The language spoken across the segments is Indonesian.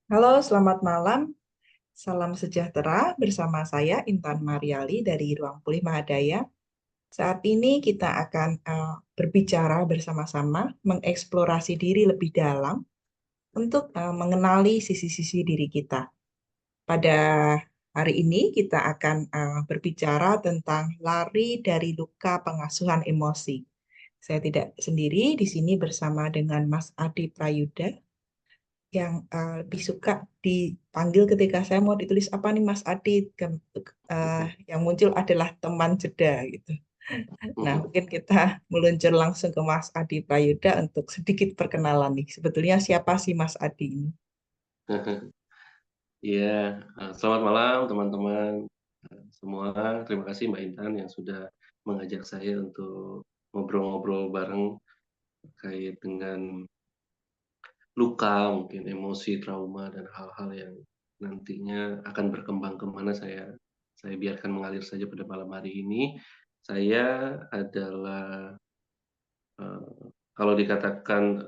Halo, selamat malam. Salam sejahtera bersama saya Intan Mariali dari Ruang Pulih Mahadaya. Saat ini kita akan berbicara bersama-sama, mengeksplorasi diri lebih dalam untuk mengenali sisi-sisi diri kita. Pada hari ini kita akan berbicara tentang lari dari luka pengasuhan emosi. Saya tidak sendiri di sini bersama dengan Mas Adi Prayuda yang lebih suka dipanggil ketika saya mau ditulis apa nih Mas Adi. Yang muncul adalah teman jeda gitu. Nah, mungkin kita meluncur langsung ke Mas Adi Prayuda untuk sedikit perkenalan nih. Sebetulnya siapa sih Mas Adi ini? Iya, selamat malam teman-teman semua. Terima kasih Mbak Intan yang sudah mengajak saya untuk ngobrol-ngobrol bareng terkait dengan luka, mungkin emosi, trauma, dan hal-hal yang nantinya akan berkembang kemana saya biarkan mengalir saja pada malam hari ini. Saya adalah kalau dikatakan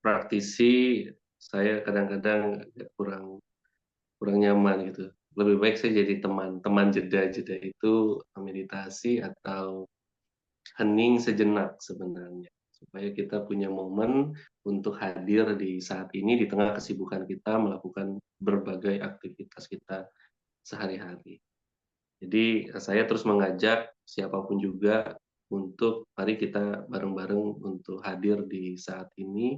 praktisi, saya kadang-kadang agak kurang kurang nyaman gitu. Lebih baik saya jadi teman, teman jeda. Jeda itu meditasi atau hening sejenak sebenarnya. Supaya kita punya momen untuk hadir di saat ini di tengah kesibukan kita melakukan berbagai aktivitas kita sehari-hari. Jadi saya terus mengajak siapapun juga untuk mari kita bareng-bareng untuk hadir di saat ini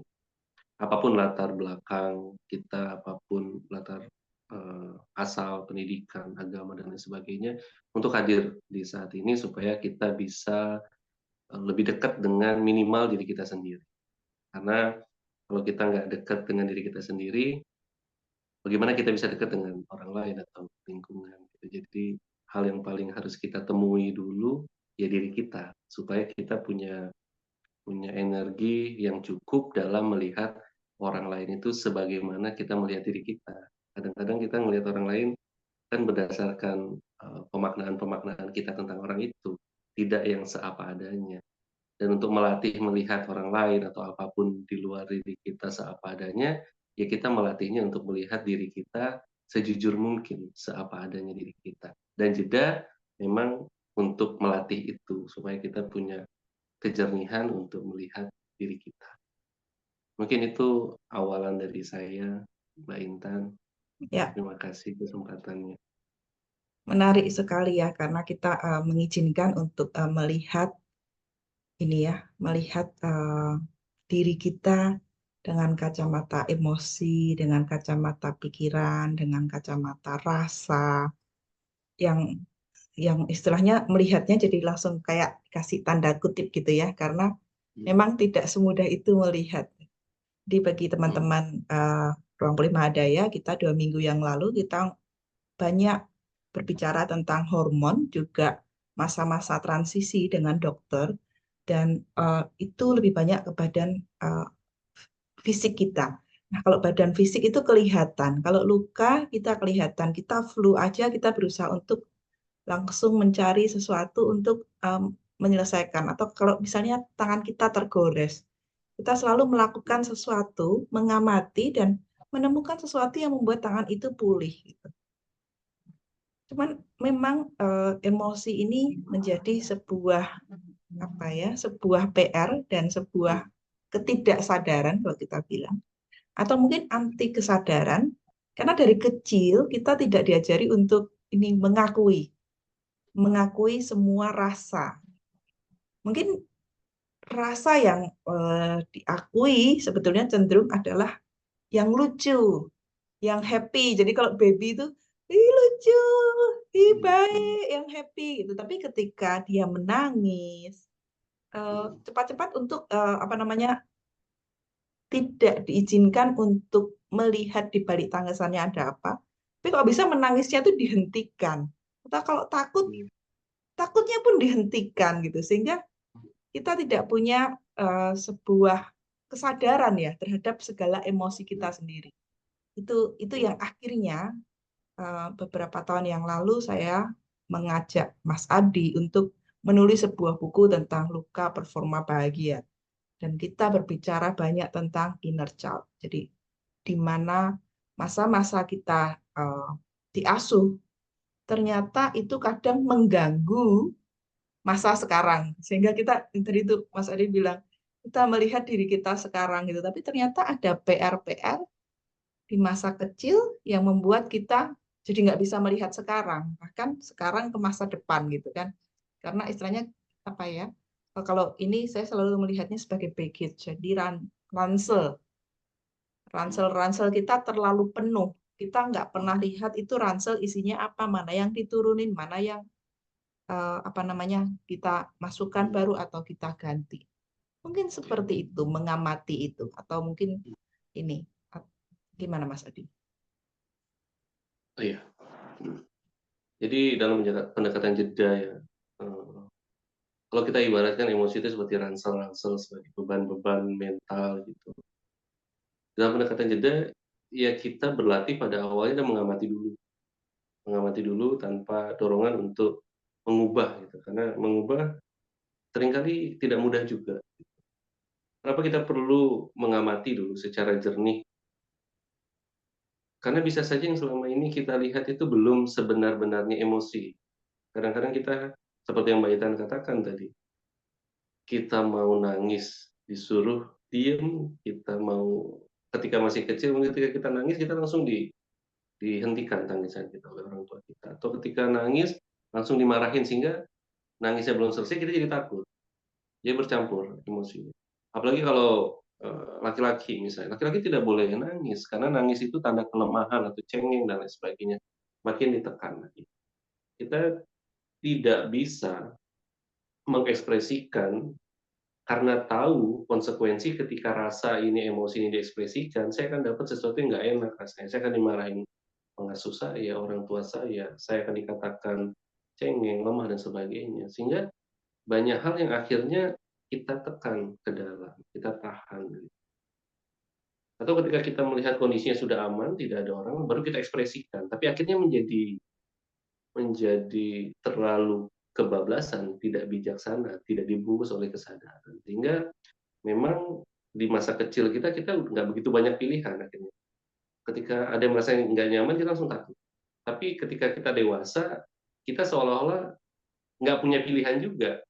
apapun latar belakang kita, apapun latar asal pendidikan, agama dan lain sebagainya, untuk hadir di saat ini supaya kita bisa lebih dekat dengan minimal diri kita sendiri. Karena kalau kita nggak dekat dengan diri kita sendiri, bagaimana kita bisa dekat dengan orang lain atau lingkungan gitu. Jadi hal yang paling harus kita temui dulu ya diri kita supaya kita punya punya energi yang cukup dalam melihat orang lain itu sebagaimana kita melihat diri kita. Kadang-kadang kita melihat orang lain kan berdasarkan pemaknaan-pemaknaan kita tentang orang itu, tidak yang seapa adanya. Dan untuk melatih melihat orang lain atau apapun di luar diri kita seapa adanya, ya kita melatihnya untuk melihat diri kita sejujur mungkin, seapa adanya diri kita. Dan jeda memang untuk melatih itu, supaya kita punya kejernihan untuk melihat diri kita. Mungkin itu awalan dari saya, Mbak Intan. Ya, Terima kasih kesempatannya. menarik sekali ya karena kita mengizinkan untuk melihat ini ya, melihat diri kita dengan kacamata emosi, dengan kacamata pikiran, dengan kacamata rasa yang istilahnya melihatnya jadi langsung kayak kasih tanda kutip gitu ya karena memang tidak semudah itu melihat. Di bagi teman-teman Ruang Pulih Mahadaya kita 2 minggu yang lalu kita banyak berbicara tentang hormon juga masa-masa transisi dengan dokter dan itu lebih banyak ke badan uh, fisik kita. Nah, kalau badan fisik itu kelihatan, kalau luka kita kelihatan, kita flu aja kita berusaha untuk langsung mencari sesuatu untuk menyelesaikan. Atau kalau misalnya tangan kita tergores, kita selalu melakukan sesuatu, mengamati dan menemukan sesuatu yang membuat tangan itu pulih. Gitu. Cuman memang emosi ini menjadi sebuah apa ya, sebuah PR dan sebuah ketidaksadaran kalau kita bilang, atau mungkin anti kesadaran, karena dari kecil kita tidak diajari untuk ini mengakui semua rasa. Mungkin rasa yang diakui sebetulnya cenderung adalah yang lucu, yang happy. Jadi kalau baby itu, ih lucu, ih baik, yang happy gitu. Tapi ketika dia menangis, cepat-cepat untuk apa namanya tidak diizinkan untuk melihat di balik tangisannya ada apa. Tapi kalau bisa menangisnya itu dihentikan. Atau kalau takut, takutnya pun dihentikan gitu. Sehingga kita tidak punya sebuah kesadaran ya terhadap segala emosi kita sendiri. Itu yang akhirnya beberapa tahun yang lalu saya mengajak Mas Adi untuk menulis sebuah buku tentang luka performa bahagia. Dan kita berbicara banyak tentang inner child. Jadi di mana masa-masa kita diasuh, ternyata itu kadang mengganggu masa sekarang. Sehingga kita, tadi itu Mas Adi bilang, kita melihat diri kita sekarang gitu, tapi ternyata ada PR-PR di masa kecil yang membuat kita jadi nggak bisa melihat sekarang, bahkan sekarang ke masa depan gitu kan. Karena istilahnya apa ya? Kalau ini saya selalu melihatnya sebagai baggage, jadi ransel, ransel kita terlalu penuh. Kita nggak pernah lihat itu ransel isinya apa, mana yang diturunin, mana yang apa namanya kita masukkan baru atau kita ganti. Mungkin seperti itu, mengamati itu, atau mungkin ini gimana Mas Adi? Oh iya. Jadi dalam pendekatan jeda ya, kalau kita ibaratkan emosi itu seperti ransel-ransel, sebagai beban-beban mental gitu. Dalam pendekatan jeda, ya kita berlatih pada awalnya dan mengamati dulu tanpa dorongan untuk mengubah gitu. Karena mengubah seringkali tidak mudah juga. Kenapa kita perlu mengamati dulu secara jernih? Karena bisa saja yang selama ini kita lihat itu belum sebenar-benarnya emosi. Kadang-kadang kita, seperti yang Mbak Itan katakan tadi, kita mau nangis, disuruh diem, kita mau ketika masih kecil, ketika kita nangis, kita langsung dihentikan tangisan kita oleh orang tua kita. Atau ketika nangis, langsung dimarahin, sehingga nangisnya belum selesai, kita jadi takut. Dia bercampur emosinya. Apalagi kalau laki-laki misalnya, laki-laki tidak boleh nangis, karena nangis itu tanda kelemahan atau cengeng dan lain sebagainya. Makin ditekan lagi. Kita tidak bisa mengekspresikan karena tahu konsekuensi ketika rasa ini, emosi ini diekspresikan, saya akan dapat sesuatu yang nggak enak rasanya. Saya akan dimarahin pengasuh saya, orang tua saya akan dikatakan cengeng, lemah, dan sebagainya. Sehingga banyak hal yang akhirnya kita tekan ke dalam, kita tahan. Atau ketika kita melihat kondisinya sudah aman, tidak ada orang, baru kita ekspresikan. Tapi akhirnya menjadi terlalu kebablasan, tidak bijaksana, tidak dibungkus oleh kesadaran. Sehingga memang di masa kecil kita nggak begitu banyak pilihan akhirnya. Ketika ada yang merasa nggak nyaman, kita langsung takut. Tapi ketika kita dewasa, kita seolah-olah nggak punya pilihan juga.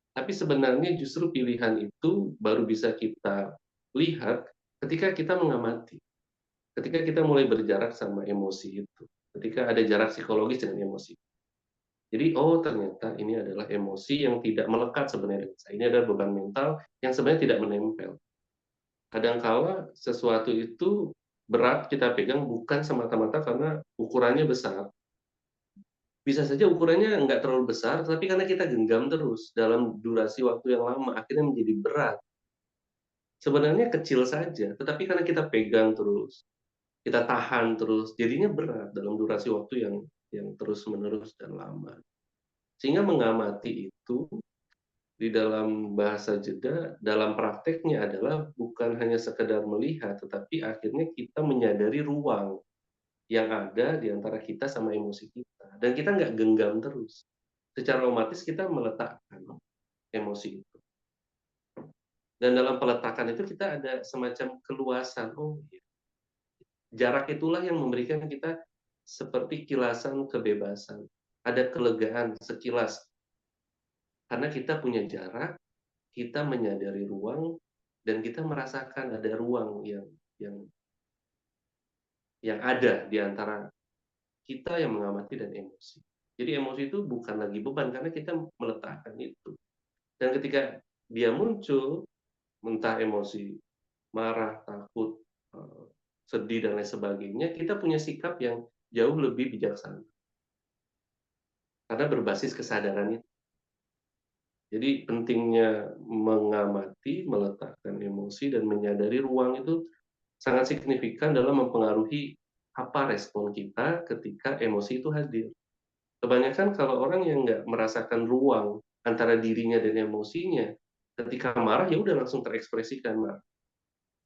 Tapi sebenarnya justru pilihan itu baru bisa kita lihat ketika kita mengamati. Ketika kita mulai berjarak sama emosi itu. Ketika ada jarak psikologis dengan emosi. Jadi, oh ternyata ini adalah emosi yang tidak melekat sebenarnya dengan saya. Ini adalah beban mental yang sebenarnya tidak menempel. Kadangkala sesuatu itu berat kita pegang bukan semata-mata karena ukurannya besar. Bisa saja ukurannya nggak terlalu besar, tapi karena kita genggam terus dalam durasi waktu yang lama, akhirnya menjadi berat. Sebenarnya kecil saja, tetapi karena kita pegang terus, kita tahan terus, jadinya berat dalam durasi waktu yang terus-menerus dan lama. Sehingga mengamati itu di dalam bahasa jeda, dalam prakteknya adalah bukan hanya sekedar melihat, tetapi akhirnya kita menyadari ruang yang ada di antara kita sama emosi kita. Dan kita nggak genggam terus. Secara otomatis kita meletakkan emosi itu. Dan dalam peletakan itu kita ada semacam keluasan. Oh, iya. Jarak itulah yang memberikan kita seperti kilasan kebebasan. Ada kelegaan sekilas. Karena kita punya jarak, kita menyadari ruang, dan kita merasakan ada ruang yang yang ada di antara kita yang mengamati dan emosi. Jadi emosi itu bukan lagi beban karena kita meletakkan itu. Dan ketika dia muncul, entah emosi marah, takut, sedih dan lain sebagainya, kita punya sikap yang jauh lebih bijaksana. Karena berbasis kesadaran itu. Jadi pentingnya mengamati, meletakkan emosi dan menyadari ruang itu sangat signifikan dalam mempengaruhi apa respon kita ketika emosi itu hadir. Kebanyakan kalau orang yang nggak merasakan ruang antara dirinya dan emosinya, ketika marah ya udah langsung terekspresikan marah.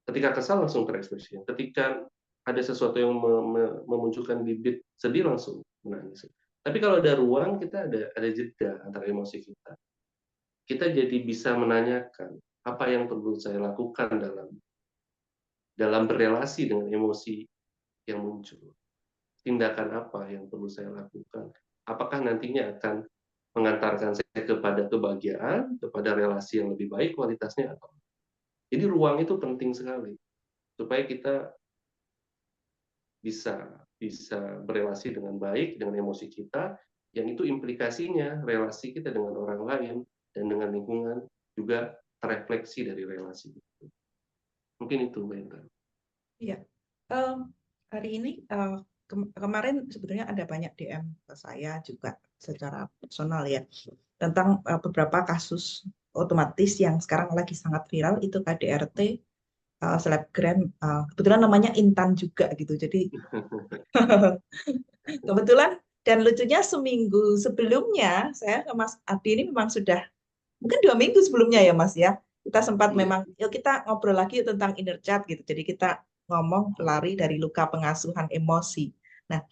Ketika kesal langsung terekspresikan. Ketika ada sesuatu yang memunculkan bibit sedih langsung menangis. Tapi kalau ada ruang, kita ada jeda antara emosi kita. Kita jadi bisa menanyakan apa yang perlu saya lakukan dalam berelasi dengan emosi yang muncul. Tindakan apa yang perlu saya lakukan? Apakah nantinya akan mengantarkan saya kepada kebahagiaan, kepada relasi yang lebih baik kualitasnya atau. Jadi ruang itu penting sekali supaya kita bisa bisa berelasi dengan baik dengan emosi kita, yang itu implikasinya relasi kita dengan orang lain dan dengan lingkungan juga terefleksi dari relasi itu. Mungkin itu Mbak Intan. Iya. Em, Hari ini kemarin sebetulnya ada banyak DM ke saya juga secara personal ya tentang beberapa kasus otomatis yang sekarang lagi sangat viral itu KDRT, selebgram, kebetulan namanya Intan juga gitu. Jadi kebetulan dan lucunya seminggu sebelumnya saya ke Mas Adi ini memang sudah mungkin 2 minggu sebelumnya ya Mas ya kita sempat Iya. memang yuk kita ngobrol lagi yuk tentang inner child gitu. Jadi kita ngomong lari dari luka pengasuhan emosi. Nah,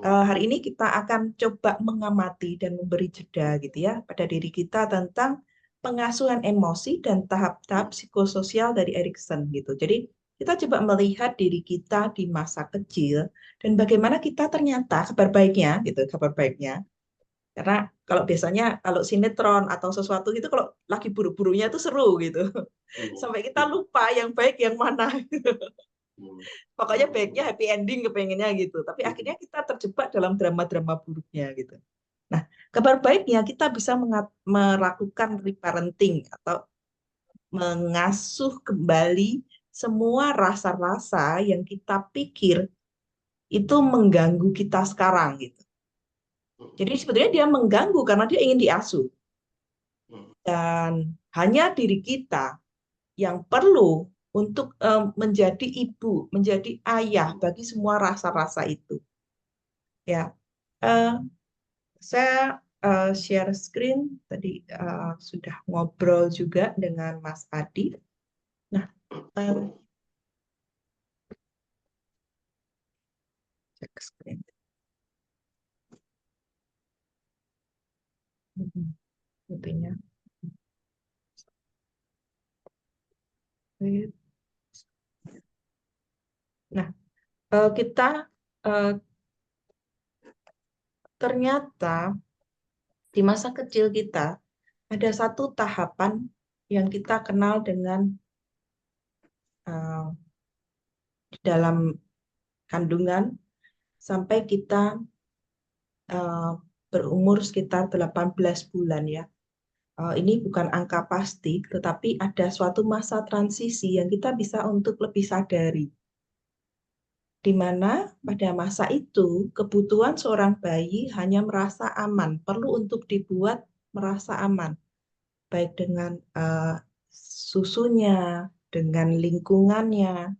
hari ini kita akan coba mengamati dan memberi jeda gitu ya pada diri kita tentang pengasuhan emosi dan tahap-tahap psikososial dari Erikson gitu. Jadi kita coba melihat diri kita di masa kecil dan bagaimana kita ternyata kabar baiknya gitu, kabar baiknya. Karena kalau biasanya kalau sinetron atau sesuatu gitu kalau lagi buru-burunya itu seru gitu. Sampai kita lupa yang baik yang mana. Pokoknya baiknya happy ending kepengennya gitu. Tapi akhirnya kita terjebak dalam drama-drama buruknya gitu. Nah, kabar baiknya kita bisa melakukan reparenting atau mengasuh kembali semua rasa-rasa yang kita pikir itu mengganggu kita sekarang gitu. Jadi sebetulnya dia mengganggu karena dia ingin diasuh. Dan hanya diri kita yang perlu untuk menjadi ibu, menjadi ayah bagi semua rasa-rasa itu. Ya, eh, saya share screen tadi sudah ngobrol juga dengan Mas Adi. Nah, eh, cek screen. Intinya. Nah, kita eh, ternyata di masa kecil kita ada satu tahapan yang kita kenal dengan eh, dalam kandungan sampai kita eh, berumur sekitar 18 bulan ya. Ini bukan angka pasti, tetapi ada suatu masa transisi yang kita bisa untuk lebih sadari. Di mana pada masa itu kebutuhan seorang bayi hanya merasa aman, perlu untuk dibuat merasa aman, baik dengan susunya, dengan lingkungannya,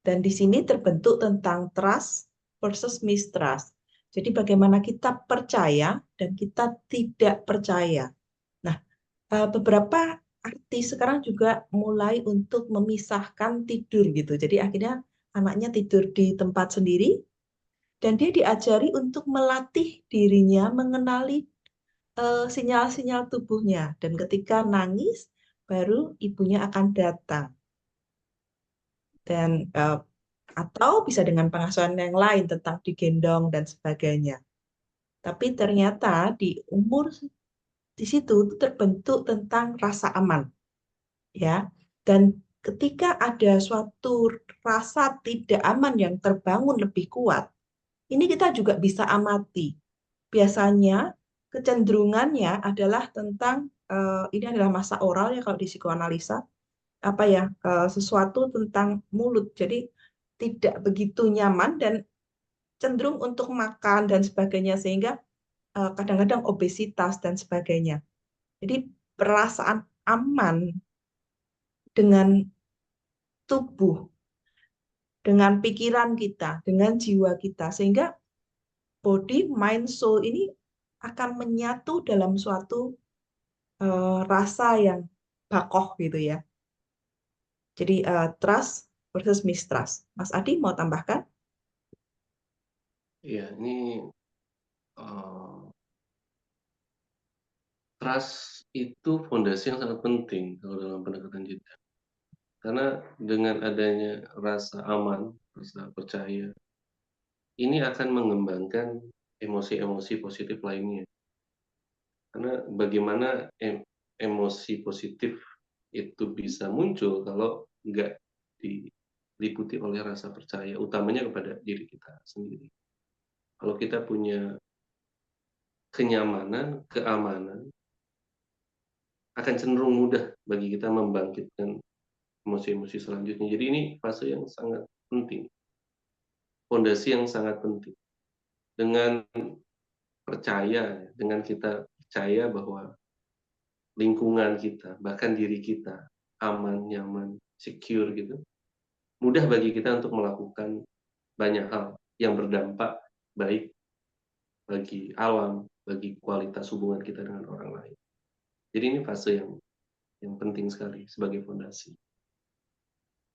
dan di sini terbentuk tentang trust versus mistrust. Jadi bagaimana kita percaya dan kita tidak percaya. Nah, beberapa artis sekarang juga mulai untuk memisahkan tidur gitu. Jadi akhirnya anaknya tidur di tempat sendiri dan dia diajari untuk melatih dirinya mengenali sinyal-sinyal tubuhnya. Dan ketika nangis, baru ibunya akan datang. Dan atau bisa dengan pengasuhan yang lain tentang digendong dan sebagainya. Tapi ternyata di umur di situ terbentuk tentang rasa aman, ya. Dan ketika ada suatu rasa tidak aman yang terbangun lebih kuat, ini kita juga bisa amati. Biasanya kecenderungannya adalah tentang ini adalah masa oral ya kalau di psikoanalisa apa ya sesuatu tentang mulut. Jadi tidak begitu nyaman dan cenderung untuk makan dan sebagainya sehingga kadang-kadang obesitas dan sebagainya. Jadi perasaan aman dengan tubuh, dengan pikiran kita, dengan jiwa kita sehingga body, mind, soul ini akan menyatu dalam suatu rasa yang bakoh gitu ya. Jadi trust versus mistrust. Mas Adi mau tambahkan? Iya, ini uh, trust itu fondasi yang sangat penting kalau dalam pendekatan kita. Karena dengan adanya rasa aman, rasa percaya, ini akan mengembangkan emosi-emosi positif lainnya. Karena bagaimana emosi positif itu bisa muncul kalau nggak diliputi oleh rasa percaya, utamanya kepada diri kita sendiri. Kalau kita punya kenyamanan, keamanan, akan cenderung mudah bagi kita membangkitkan emosi-emosi selanjutnya. Jadi ini fase yang sangat penting, fondasi yang sangat penting. Dengan percaya, dengan kita percaya bahwa lingkungan kita, bahkan diri kita aman, nyaman, secure gitu, mudah bagi kita untuk melakukan banyak hal yang berdampak baik bagi alam, bagi kualitas hubungan kita dengan orang lain. Jadi ini fase yang penting sekali sebagai fondasi.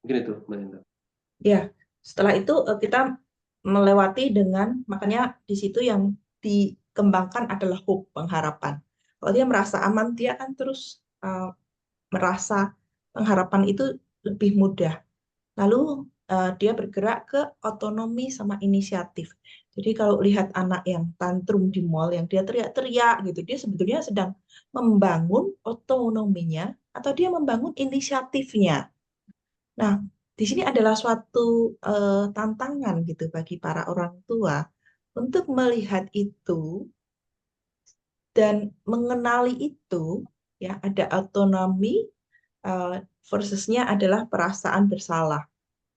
Mungkin itu, Mbak Indah. Ya, setelah itu kita melewati dengan, makanya di situ yang dikembangkan adalah hope, pengharapan. Kalau dia merasa aman, dia akan terus merasa pengharapan itu lebih mudah. Lalu dia bergerak ke otonomi sama inisiatif. Jadi kalau lihat anak yang tantrum di mall, yang dia teriak-teriak gitu, dia sebetulnya sedang membangun otonominya atau dia membangun inisiatifnya. Nah, di sini adalah suatu tantangan gitu bagi para orang tua untuk melihat itu dan mengenali itu, ya ada autonomi eh, versusnya adalah perasaan bersalah,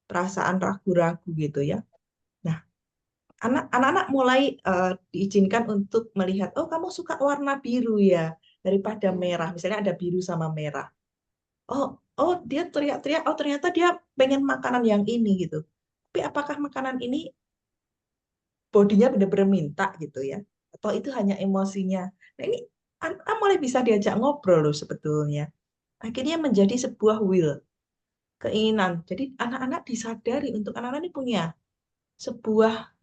perasaan ragu-ragu gitu ya. Nah, anak-anak mulai diizinkan untuk melihat, oh kamu suka warna biru ya daripada merah. Misalnya ada biru sama merah. Oh, oh dia teriak-teriak, oh ternyata dia pengen makanan yang ini gitu. Tapi apakah makanan ini bodinya benar-benar minta gitu ya? Atau itu hanya emosinya? Nah ini anak mulai bisa diajak ngobrol loh sebetulnya. Akhirnya menjadi sebuah will, keinginan. Jadi anak-anak disadari untuk anak-anak ini punya sebuah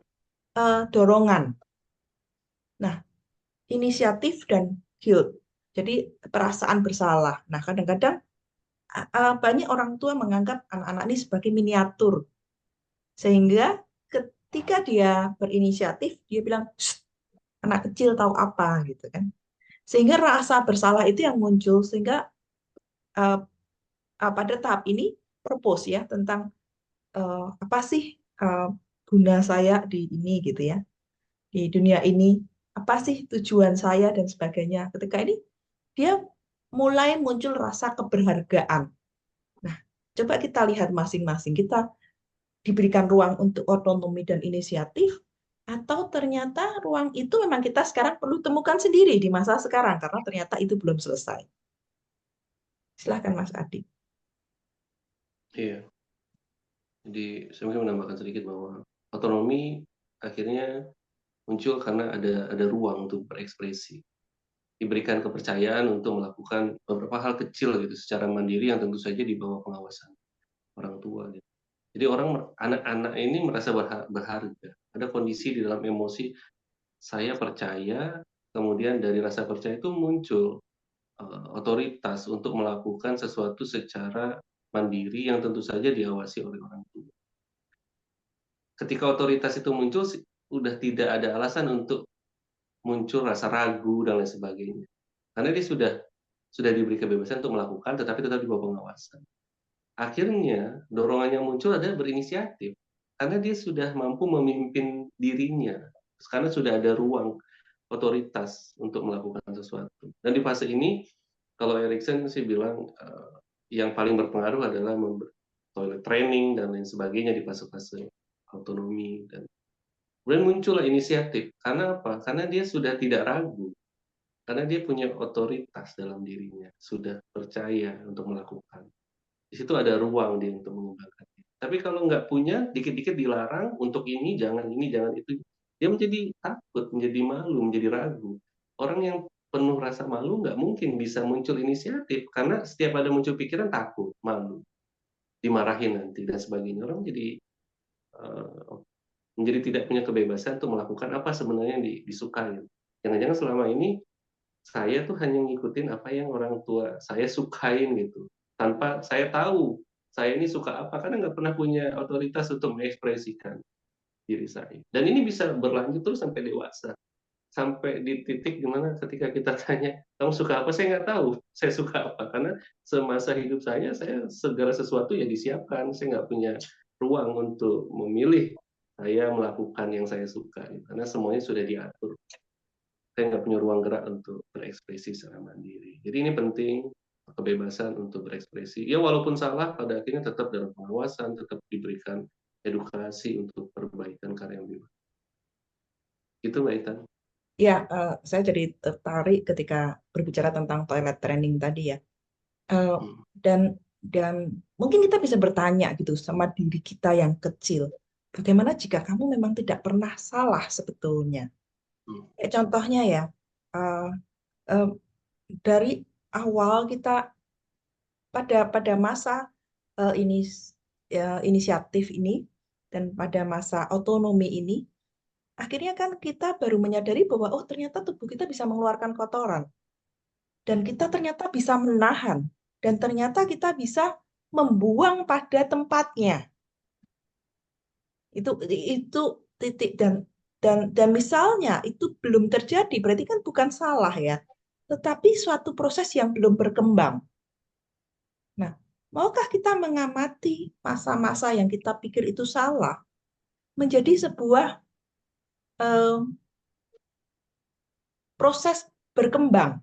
dorongan. Nah, inisiatif dan guilt. Jadi perasaan bersalah. Nah, kadang-kadang banyak orang tua menganggap anak-anak ini sebagai miniatur. Sehingga ketika dia berinisiatif, dia bilang, anak kecil tahu apa gitu kan. Sehingga rasa bersalah itu yang muncul. Sehingga uh, pada tahap ini propose ya tentang apa sih uh, guna saya di ini gitu ya. Di dunia ini, apa sih tujuan saya dan sebagainya. Ketika ini dia mulai muncul rasa keberhargaan. Nah, coba kita lihat masing-masing. Kita diberikan ruang untuk otonomi dan inisiatif, atau ternyata ruang itu memang kita sekarang perlu temukan sendiri di masa sekarang, karena ternyata itu belum selesai. Silahkan Mas Adi. Iya, jadi saya mungkin menambahkan sedikit bahwa otonomi akhirnya muncul karena ada ruang untuk berekspresi, diberikan kepercayaan untuk melakukan beberapa hal kecil gitu secara mandiri yang tentu saja di bawah pengawasan orang tua gitu. Jadi anak-anak ini merasa berharga. Ada kondisi di dalam emosi saya percaya, kemudian dari rasa percaya itu muncul otoritas untuk melakukan sesuatu secara mandiri yang tentu saja diawasi oleh orang tua. Ketika otoritas itu muncul, sudah tidak ada alasan untuk muncul rasa ragu dan lain sebagainya. Karena dia sudah diberi kebebasan untuk melakukan, tetapi tetap di bawah pengawasan. Akhirnya dorongan yang muncul adalah berinisiatif, karena dia sudah mampu memimpin dirinya, karena sudah ada ruang otoritas untuk melakukan sesuatu. Dan di fase ini, kalau Erikson sih bilang yang paling berpengaruh adalah toilet training dan lain sebagainya di fase-fase autonomi, dan kemudian muncullah inisiatif. Karena apa? Karena dia sudah tidak ragu, karena dia punya otoritas dalam dirinya, sudah percaya untuk melakukan. Di situ ada ruang dia untuk mengembangkan. Tapi kalau nggak punya, dikit-dikit dilarang untuk ini, jangan itu. Dia menjadi takut, menjadi malu, menjadi ragu. Orang yang penuh rasa malu nggak mungkin bisa muncul inisiatif, karena setiap ada muncul pikiran takut, malu, dimarahin nanti, dan sebagainya. Orang uh, menjadi tidak punya kebebasan untuk melakukan apa sebenarnya yang disukai. Jangan-jangan selama ini saya tuh hanya ngikutin apa yang orang tua saya sukain gitu, tanpa saya tahu saya ini suka apa, karena nggak pernah punya otoritas untuk mengekspresikan diri saya. Dan ini bisa berlanjut terus sampai dewasa. Sampai di titik di mana ketika kita tanya, "Kamu suka apa?" Saya nggak tahu, saya suka apa. Karena semasa hidup saya segala sesuatu ya disiapkan. Saya nggak punya ruang untuk memilih saya melakukan yang saya suka, gitu. Karena semuanya sudah diatur. Saya nggak punya ruang gerak untuk berekspresi secara mandiri. Jadi ini penting, kebebasan untuk berekspresi. Ya walaupun salah, pada akhirnya tetap dalam pengawasan, tetap diberikan edukasi untuk perbaikan karya yang lebih baik. Itu Mbak Itan. Ya, saya jadi tertarik ketika berbicara tentang toilet training tadi ya. Eh, Hmm, dan dan mungkin kita bisa bertanya gitu sama diri kita yang kecil. Bagaimana jika kamu memang tidak pernah salah sebetulnya? hmm, Contohnya ya, eh, eh, dari awal kita pada masa ini inisiatif ini dan pada masa otonomi ini, akhirnya kan kita baru menyadari bahwa oh ternyata tubuh kita bisa mengeluarkan kotoran dan kita ternyata bisa menahan dan ternyata kita bisa membuang pada tempatnya. Itu titik dan misalnya itu belum terjadi berarti kan bukan salah ya, tetapi suatu proses yang belum berkembang. Nah, maukah kita mengamati masa-masa yang kita pikir itu salah menjadi sebuah eh, proses berkembang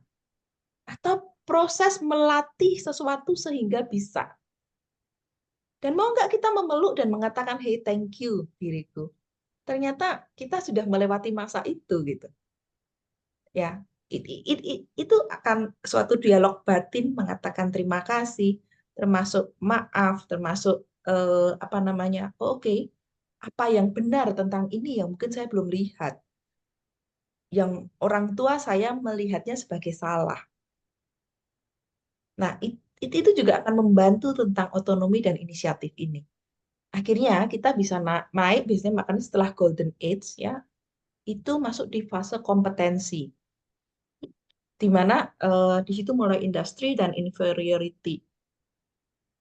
atau proses melatih sesuatu sehingga bisa? Dan mau nggak kita memeluk dan mengatakan, hey, thank you, diriku. Ternyata kita sudah melewati masa itu gitu. Ya, itu akan suatu dialog batin mengatakan terima kasih, termasuk maaf, termasuk apa namanya, oh, oke, apa yang benar tentang ini yang mungkin saya belum lihat, yang orang tua saya melihatnya sebagai salah. Nah, itu juga akan membantu tentang otonomi dan inisiatif ini. Akhirnya kita bisa naik, biasanya makanya setelah golden age ya, itu masuk di fase kompetensi, di mana di situ mulai industri dan inferiority.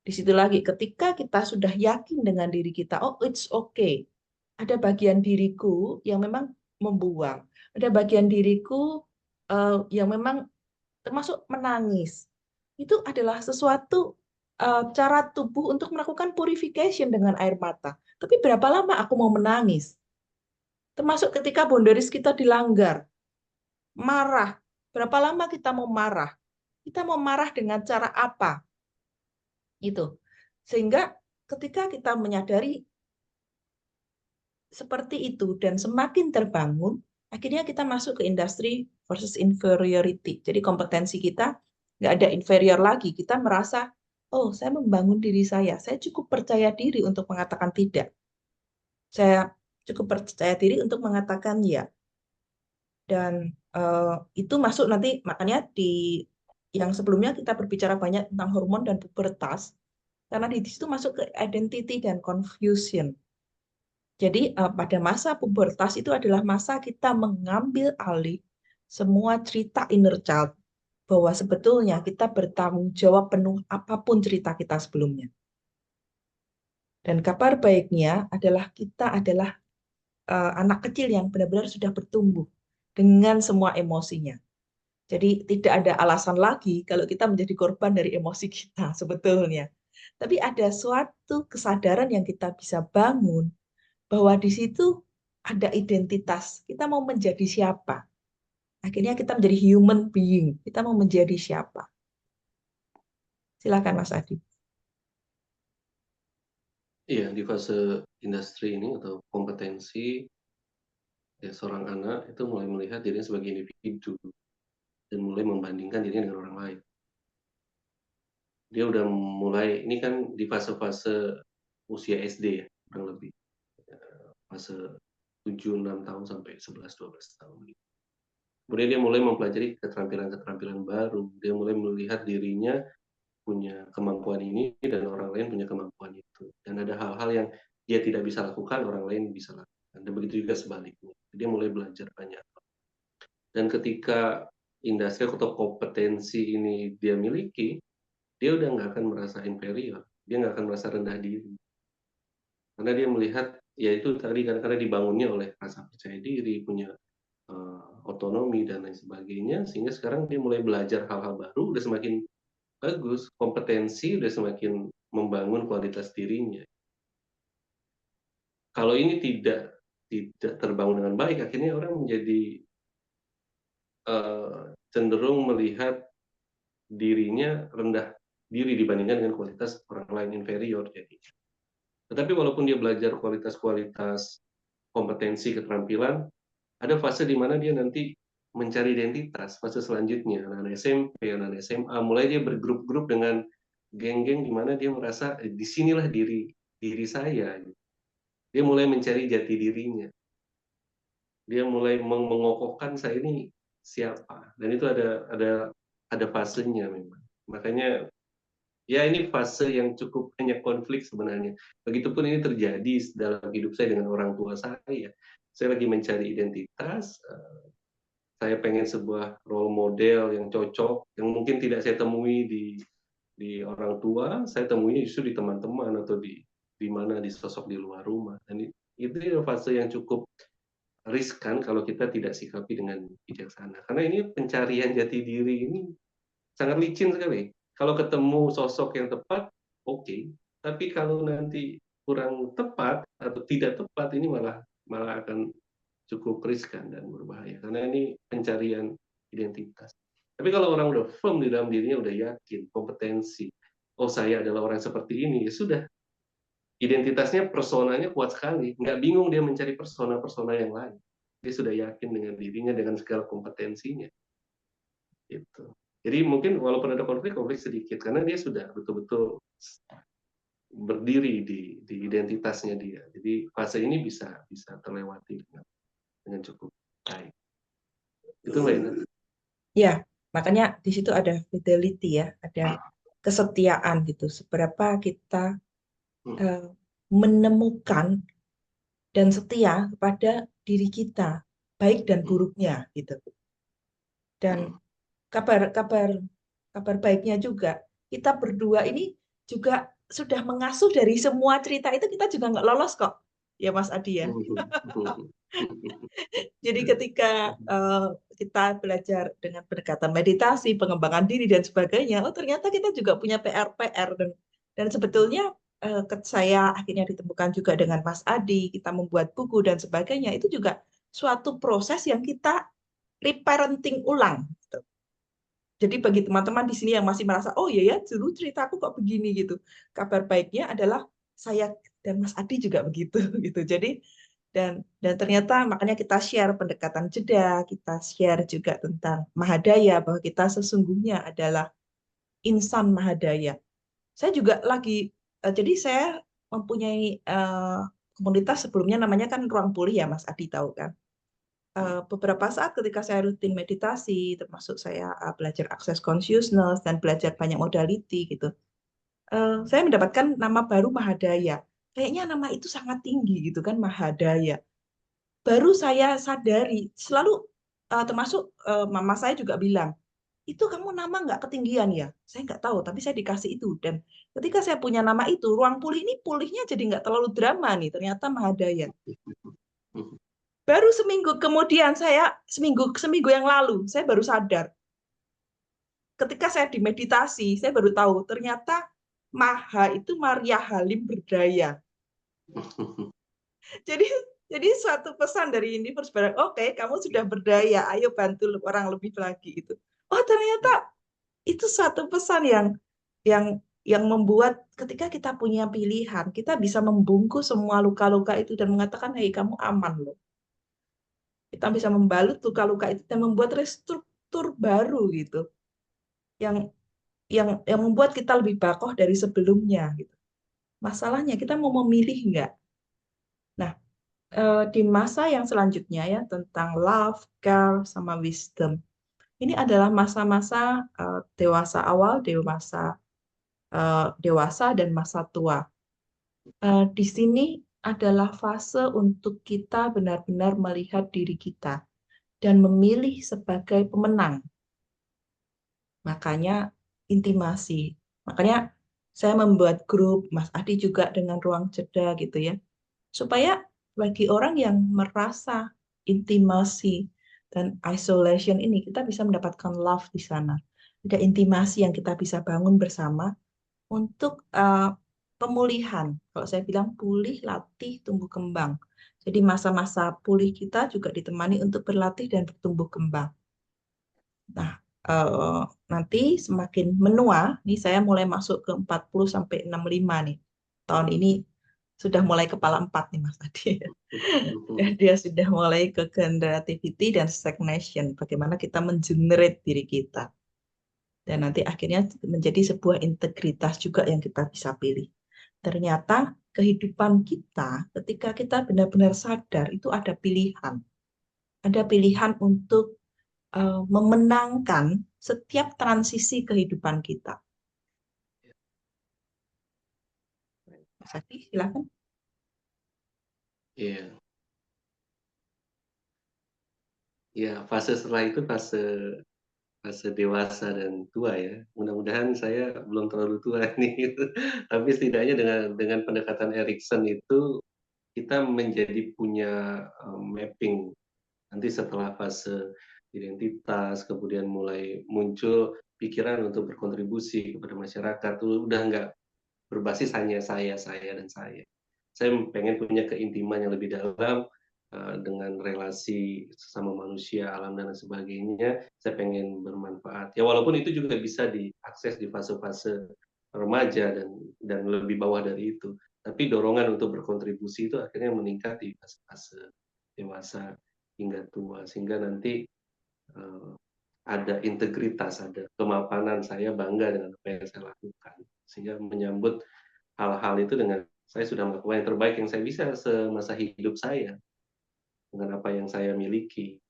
Di situ lagi, ketika kita sudah yakin dengan diri kita, oh it's okay. Ada bagian diriku yang memang membuang. Ada bagian diriku yang memang termasuk menangis. Itu adalah sesuatu cara tubuh untuk melakukan purification dengan air mata. Tapi berapa lama aku mau menangis? Termasuk ketika boundaries kita dilanggar, marah. Berapa lama kita mau marah? Kita mau marah dengan cara apa? Itu. Sehingga ketika kita menyadari seperti itu dan semakin terbangun, akhirnya kita masuk ke industri versus inferiority. Jadi kompetensi kita nggak ada inferior lagi. Kita merasa, oh saya membangun diri saya cukup percaya diri untuk mengatakan tidak. Saya cukup percaya diri untuk mengatakan ya. Dan itu masuk nanti, makanya di yang sebelumnya kita berbicara banyak tentang hormon dan pubertas, karena di situ masuk ke identity dan confusion. Jadi pada masa pubertas itu adalah masa kita mengambil alih semua cerita inner child, bahwa sebetulnya kita bertanggung jawab penuh apapun cerita kita sebelumnya. Dan kabar baiknya adalah kita adalah anak kecil yang benar-benar sudah bertumbuh dengan semua emosinya. Jadi tidak ada alasan lagi kalau kita menjadi korban dari emosi kita sebetulnya. Tapi ada suatu kesadaran yang kita bisa bangun bahwa di situ ada identitas. Kita mau menjadi siapa? Akhirnya kita menjadi human being. Kita mau menjadi siapa? Silakan Mas Adi. Iya, di fase industri ini atau kompetensi, ya seorang anak itu mulai melihat dirinya sebagai individu dan mulai membandingkan dirinya dengan orang lain. Dia udah mulai, ini kan di fase-fase usia SD ya, kurang lebih. Fase 7-6 tahun sampai 11-12 tahun. Kemudian dia mulai mempelajari keterampilan-keterampilan baru. Dia mulai melihat dirinya punya kemampuan ini dan orang lain punya kemampuan itu. Dan ada hal-hal yang dia tidak bisa lakukan, orang lain bisa lakukan. Dan begitu juga sebaliknya. Dia mulai belajar banyak. Dan ketika industri atau kompetensi ini dia miliki, dia udah nggak akan merasa inferior. dia nggak akan merasa rendah diri. Karena dia melihat, ya itu tadi kan, karena dibangunnya oleh rasa percaya diri, punya otonomi dan lain sebagainya, sehingga sekarang dia mulai belajar hal-hal baru, udah semakin bagus, kompetensi udah semakin membangun kualitas dirinya. Kalau ini tidak terbangun dengan baik, akhirnya orang menjadi cenderung melihat dirinya rendah diri dibandingkan dengan kualitas orang lain, inferior. Jadi, tetapi walaupun dia belajar kualitas-kualitas kompetensi, keterampilan, ada fase di mana dia nanti mencari identitas, fase selanjutnya, anak-anak SMP, anak-anak SMA, mulai dia bergrup-grup dengan geng-geng di mana dia merasa disinilah diri saya. Dia mulai mencari jati dirinya. Dia mulai mengokohkan saya ini siapa. Dan itu ada fasenya memang. Makanya ya ini fase yang cukup banyak konflik sebenarnya. Begitupun ini terjadi dalam hidup saya dengan orang tua saya. Saya lagi mencari identitas, saya pengen sebuah role model yang cocok, yang mungkin tidak saya temui di orang tua, saya temuinya justru di teman-teman atau di mana di sosok di luar rumah. Dan itu fase yang cukup riskan kalau kita tidak sikapi dengan bijaksana. Karena ini pencarian jati diri ini sangat licin sekali. Kalau ketemu sosok yang tepat, oke. Tapi kalau nanti kurang tepat atau tidak tepat, ini malah akan cukup riskan dan berbahaya. Karena ini pencarian identitas. Tapi kalau orang udah firm di dalam dirinya, udah yakin, kompetensi, oh saya adalah orang seperti ini, ya sudah. Identitasnya, personanya kuat sekali. Nggak bingung dia mencari persona-persona yang lain. Dia sudah yakin dengan dirinya, dengan segala kompetensinya. Gitu. Jadi mungkin walaupun ada konflik sedikit, karena dia sudah betul-betul berdiri di identitasnya dia. Jadi fase ini bisa terlewati dengan cukup baik. Itu Mbak Ina. Ya, makanya di situ ada fidelity ya, ada kesetiaan gitu. Seberapa kita menemukan dan setia kepada diri kita, baik dan buruknya gitu. Dan kabar baiknya juga, kita berdua ini juga sudah mengasuh dari semua cerita itu, kita juga nggak lolos kok, ya Mas Adi ya. Jadi ketika kita belajar dengan pendekatan meditasi, pengembangan diri dan sebagainya, oh ternyata kita juga punya PR-PR dan sebetulnya saya akhirnya ditemukan juga dengan Mas Adi, kita membuat buku dan sebagainya, itu juga suatu proses yang kita reparenting ulang. Gitu. Jadi bagi teman-teman di sini yang masih merasa, oh iya ya, dulu ceritaku kok begini gitu. Kabar baiknya adalah saya dan Mas Adi juga begitu gitu. Jadi dan ternyata makanya kita share pendekatan jeda, kita share juga tentang Mahadaya, bahwa kita sesungguhnya adalah insan Mahadaya. Saya juga lagi, jadi saya mempunyai komunitas sebelumnya namanya kan Ruang Pulih ya Mas Adi tahu kan. Beberapa saat ketika saya rutin meditasi, termasuk saya belajar access consciousness dan belajar banyak modality gitu, saya mendapatkan nama baru Mahadaya. Kayaknya nama itu sangat tinggi gitu kan, Mahadaya. Baru saya sadari, selalu termasuk mama saya juga bilang, itu kamu nama nggak ketinggian ya? Saya nggak tahu, tapi saya dikasih itu. Dan ketika saya punya nama itu, ruang pulih ini pulihnya jadi nggak terlalu drama nih, ternyata Mahadaya. Baru seminggu kemudian seminggu yang lalu saya baru sadar. Ketika saya dimeditasi, saya baru tahu ternyata Maha itu Maria Halim berdaya. Jadi suatu pesan dari universe, oke, kamu sudah berdaya, ayo bantu orang lebih lagi itu. Oh ternyata itu satu pesan yang membuat ketika kita punya pilihan, kita bisa membungkus semua luka-luka itu dan mengatakan, hei kamu aman loh. Kita bisa membalut luka-luka itu dan membuat restruktur baru gitu, yang membuat kita lebih bakoh dari sebelumnya gitu. Masalahnya kita mau memilih nggak? Nah, di masa yang selanjutnya ya tentang love, care, sama wisdom. Ini adalah masa-masa dewasa awal, dewasa dan masa tua. Di sini adalah fase untuk kita benar-benar melihat diri kita dan memilih sebagai pemenang. Makanya intimasi. Makanya Saya membuat grup, Mas Adi juga dengan ruang jeda gitu ya. Supaya bagi orang yang merasa intimasi dan isolation ini, kita bisa mendapatkan love di sana. Ada intimasi yang kita bisa bangun bersama untuk pemulihan. Kalau saya bilang pulih, latih, tumbuh kembang. Jadi masa-masa pulih kita juga ditemani untuk berlatih dan bertumbuh kembang. Nah, nanti semakin menua, nih saya mulai masuk ke 40 sampai 65 nih. Tahun ini sudah mulai kepala 4 nih Mas Adi. Dia sudah mulai ke generativity dan stagnation. Bagaimana kita mengenerate diri kita. Dan nanti akhirnya menjadi sebuah integritas juga yang kita bisa pilih. Ternyata kehidupan kita ketika kita benar-benar sadar itu ada pilihan. Ada pilihan untuk memenangkan setiap transisi kehidupan kita. Mas Adi, silakan. Iya, ya fase setelah itu fase fase dewasa dan tua ya. Mudah-mudahan saya belum terlalu tua nih. Tapi setidaknya dengan pendekatan Erikson itu kita menjadi punya mapping nanti setelah fase identitas, kemudian mulai muncul pikiran untuk berkontribusi kepada masyarakat, itu udah nggak berbasis hanya saya, dan saya. Saya pengen punya keintiman yang lebih dalam dengan relasi sesama manusia, alam, dan sebagainya. Saya pengen bermanfaat. Ya walaupun itu juga bisa diakses di fase-fase remaja dan lebih bawah dari itu. Tapi dorongan untuk berkontribusi itu akhirnya meningkat di fase-fase dewasa hingga tua. Sehingga nanti uh, ada integritas, ada kemapanan, saya bangga dengan apa yang saya lakukan. Sehingga menyambut hal-hal itu dengan saya sudah melakukan yang terbaik yang saya bisa semasa hidup saya dengan apa yang saya miliki,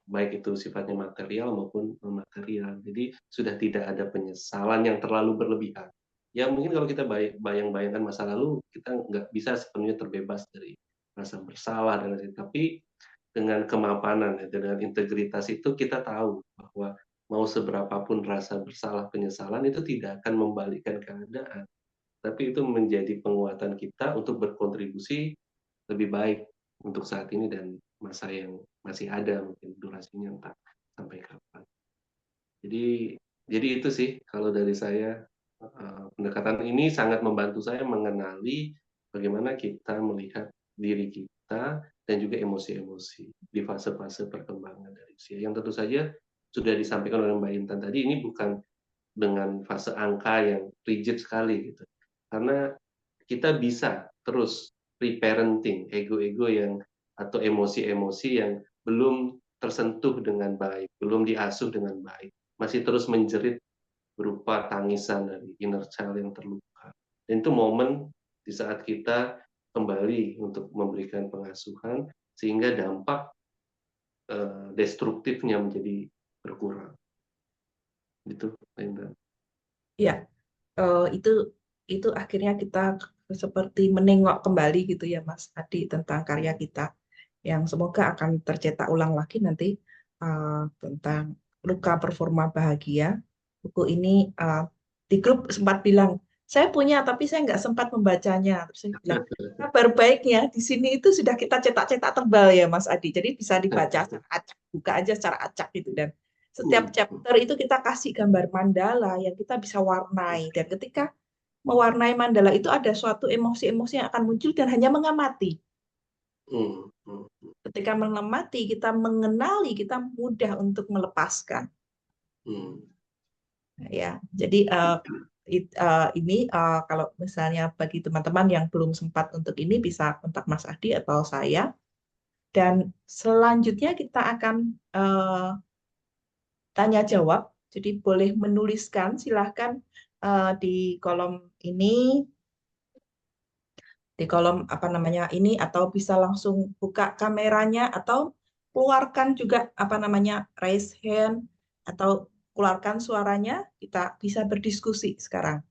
baik itu sifatnya material maupun non-material. Jadi sudah tidak ada penyesalan yang terlalu berlebihan. Ya mungkin kalau kita bayang-bayangkan masa lalu, kita nggak bisa sepenuhnya terbebas dari rasa bersalah dan lain-lain. Tapi dengan kemapanan, dengan integritas itu kita tahu bahwa mau seberapapun rasa bersalah, penyesalan itu tidak akan membalikkan keadaan, tapi itu menjadi penguatan kita untuk berkontribusi lebih baik untuk saat ini dan masa yang masih ada, mungkin durasinya entah sampai kapan. Jadi jadi itu sih kalau dari saya, pendekatan ini sangat membantu saya mengenali bagaimana kita melihat diri kita dan juga emosi-emosi di fase-fase perkembangan dari usia. Yang tentu saja sudah disampaikan oleh Mbak Intan tadi, ini bukan dengan fase angka yang rigid sekali gitu. Karena kita bisa terus reparenting ego-ego yang atau emosi-emosi yang belum tersentuh dengan baik, belum diasuh dengan baik, masih terus menjerit berupa tangisan dari inner child yang terluka. Dan itu momen di saat kita kembali untuk memberikan pengasuhan sehingga dampak destruktifnya menjadi berkurang. Gitu, Linda. Ya, itu akhirnya kita seperti menengok kembali gitu ya Mas Adi tentang karya kita yang semoga akan tercetak ulang lagi nanti, tentang luka performa bahagia. Buku ini di grup sempat bilang saya punya tapi saya nggak sempat membacanya. Terus saya bilang kabar baiknya di sini itu sudah kita cetak-cetak tebal ya Mas Adi, jadi bisa dibaca secara acak, buka aja secara acak gitu, dan setiap chapter itu kita kasih gambar mandala yang kita bisa warnai, dan ketika mewarnai mandala itu ada suatu emosi-emosi yang akan muncul dan hanya mengamati. Hmm, hmm, Ketika mengamati, kita mengenali, kita mudah untuk melepaskan. hmm. Ya, jadi ini kalau misalnya bagi teman-teman yang belum sempat untuk ini bisa kontak Mas Adi atau saya. Dan selanjutnya kita akan tanya jawab. Jadi boleh menuliskan, silahkan di kolom ini, di kolom apa namanya ini, atau bisa langsung buka kameranya atau keluarkan juga apa namanya raise hand atau keluarkan suaranya. Kita bisa berdiskusi sekarang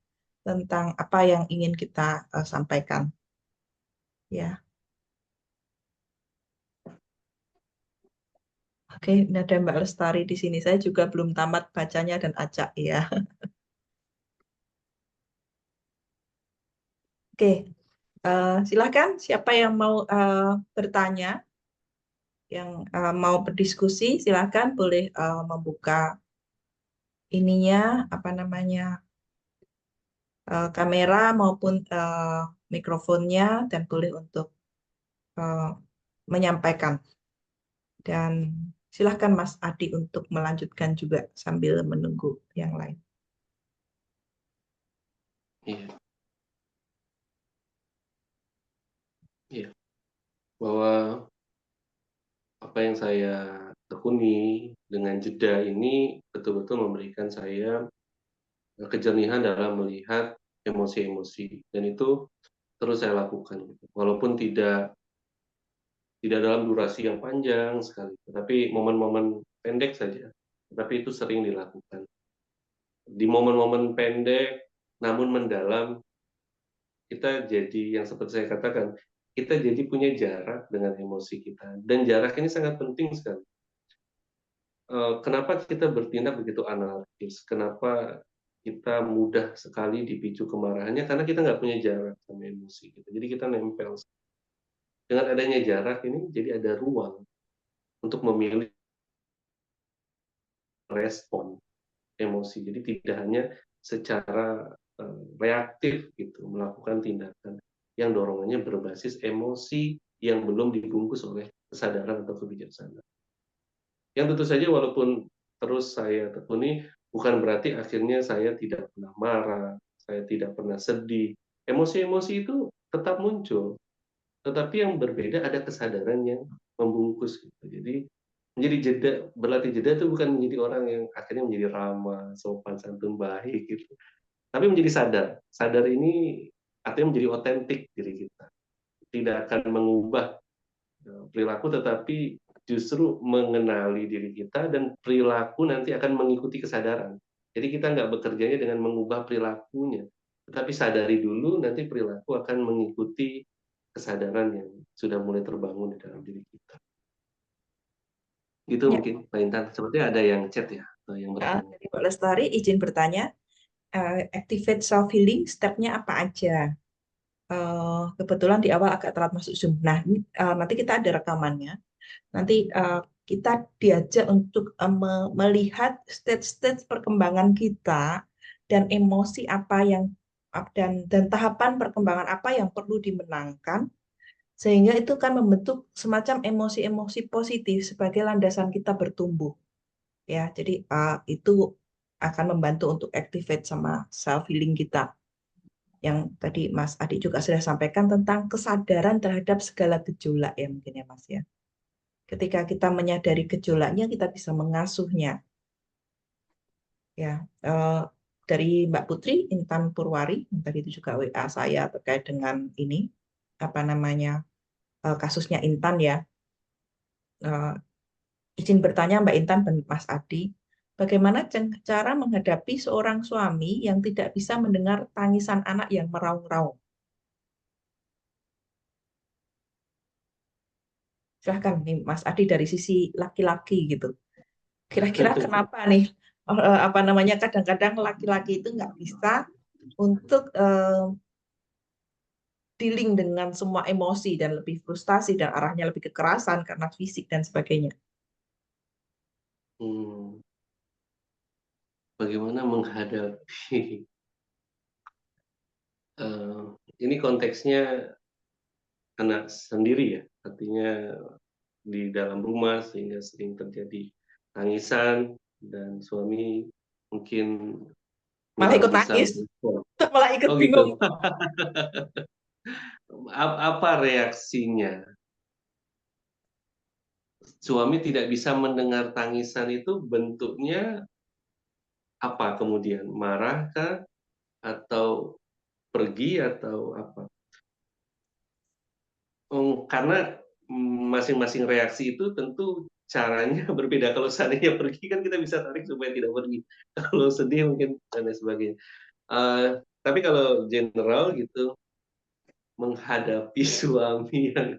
tentang apa yang ingin kita sampaikan. Ya, oke. Ini ada Mbak Lestari di sini. Saya juga belum tamat bacanya dan acak ya. Oke, silakan siapa yang mau bertanya, yang mau berdiskusi, silakan boleh membuka ininya, apa namanya, kamera maupun mikrofonnya, dan boleh untuk eh, menyampaikan. Dan silahkan Mas Adi untuk melanjutkan juga sambil menunggu yang lain. Iya, iya. Bahwa apa yang saya tekuni dengan jeda ini betul-betul memberikan saya kejernihan dalam melihat emosi-emosi, dan itu terus saya lakukan gitu. Walaupun tidak dalam durasi yang panjang sekali, tetapi momen-momen pendek saja, tapi itu sering dilakukan. Di momen-momen pendek namun mendalam, kita jadi yang seperti saya katakan, kita jadi punya jarak dengan emosi kita, dan jarak ini sangat penting sekali. Kenapa kita bertindak begitu anarkis? Kenapa kita mudah sekali dipicu kemarahannya? Karena kita nggak punya jarak sama emosi kita. Jadi kita nempel. Dengan adanya jarak ini, jadi ada ruang untuk memilih respon emosi. Jadi tidak hanya secara reaktif gitu melakukan tindakan yang dorongannya berbasis emosi yang belum dibungkus oleh kesadaran atau kebijaksanaan. Yang tentu saja walaupun terus saya tekuni, bukan berarti akhirnya saya tidak pernah marah, saya tidak pernah sedih. Emosi-emosi itu tetap muncul, tetapi yang berbeda ada kesadaran yang membungkus gitu. Jadi menjadi jeda, berlatih jeda itu bukan menjadi orang yang akhirnya menjadi ramah, sopan santun, baik gitu. Tapi menjadi sadar. Sadar ini artinya menjadi otentik diri kita. Tidak akan mengubah perilaku, tetapi justru mengenali diri kita, dan perilaku nanti akan mengikuti kesadaran. Jadi kita nggak bekerjanya dengan mengubah perilakunya, tetapi sadari dulu, nanti perilaku akan mengikuti kesadaran yang sudah mulai terbangun di dalam diri kita. Gitu Ya, mungkin, Pak Intan. Sepertinya ada yang chat ya, atau yang bertanya. dari Pak Lestari, izin bertanya, activate self healing, stepnya apa aja? Kebetulan di awal agak telat masuk Zoom. Nah, nanti kita ada rekamannya. Nanti kita diajak untuk melihat stage-stage perkembangan kita dan emosi apa yang dan tahapan perkembangan apa yang perlu dimenangkan, sehingga itu kan membentuk semacam emosi-emosi positif sebagai landasan kita bertumbuh. Ya, jadi itu akan membantu untuk activate sama self healing kita. Yang tadi Mas Adi juga sudah sampaikan tentang kesadaran terhadap segala gejolak ya mungkin ya Mas ya. Ketika kita menyadari gejolaknya, kita bisa mengasuhnya. Ya, dari Mbak Putri Intan Purwari, yang tadi itu juga WA saya terkait dengan ini, apa namanya, kasusnya Intan ya. Eh, izin bertanya Mbak Intan dan Mas Adi, bagaimana cara menghadapi seorang suami yang tidak bisa mendengar tangisan anak yang meraung-raung? Silahkan nih Mas Adi dari sisi laki-laki gitu. Kira-kira kenapa nih apa namanya kadang-kadang laki-laki itu nggak bisa untuk dealing dengan semua emosi dan lebih frustasi dan arahnya lebih kekerasan karena fisik dan sebagainya. Hmm, bagaimana menghadapi uh, ini konteksnya anak sendiri ya, artinya di dalam rumah sehingga sering terjadi tangisan, dan suami mungkin Malah kurang ikut bisa nangis, merespon. malah ikut Oh bingung. gitu. Apa reaksinya? Suami tidak bisa mendengar tangisan itu bentuknya apa kemudian? Marahkah atau pergi atau apa? Karena masing-masing reaksi itu tentu caranya berbeda. Kalau seandainya pergi kan kita bisa tarik supaya tidak pergi. Kalau sedih mungkin dan lain sebagainya. Tapi kalau general gitu, menghadapi suami yang,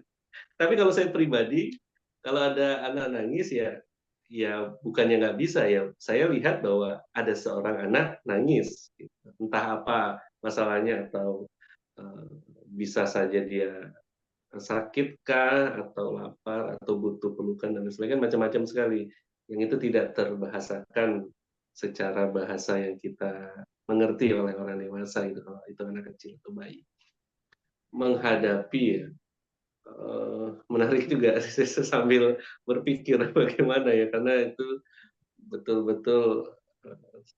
tapi kalau saya pribadi, kalau ada anak nangis ya, ya bukannya nggak bisa ya. Saya lihat bahwa ada seorang anak nangis, gitu. Entah apa masalahnya, atau bisa saja dia sakit kah, atau lapar, atau butuh pelukan, dan sebagainya, macam-macam sekali. Yang itu tidak terbahasakan secara bahasa yang kita mengerti oleh orang dewasa, itu kalau itu anak kecil atau bayi. Menghadapi ya, menarik juga sambil berpikir bagaimana ya, karena itu betul-betul,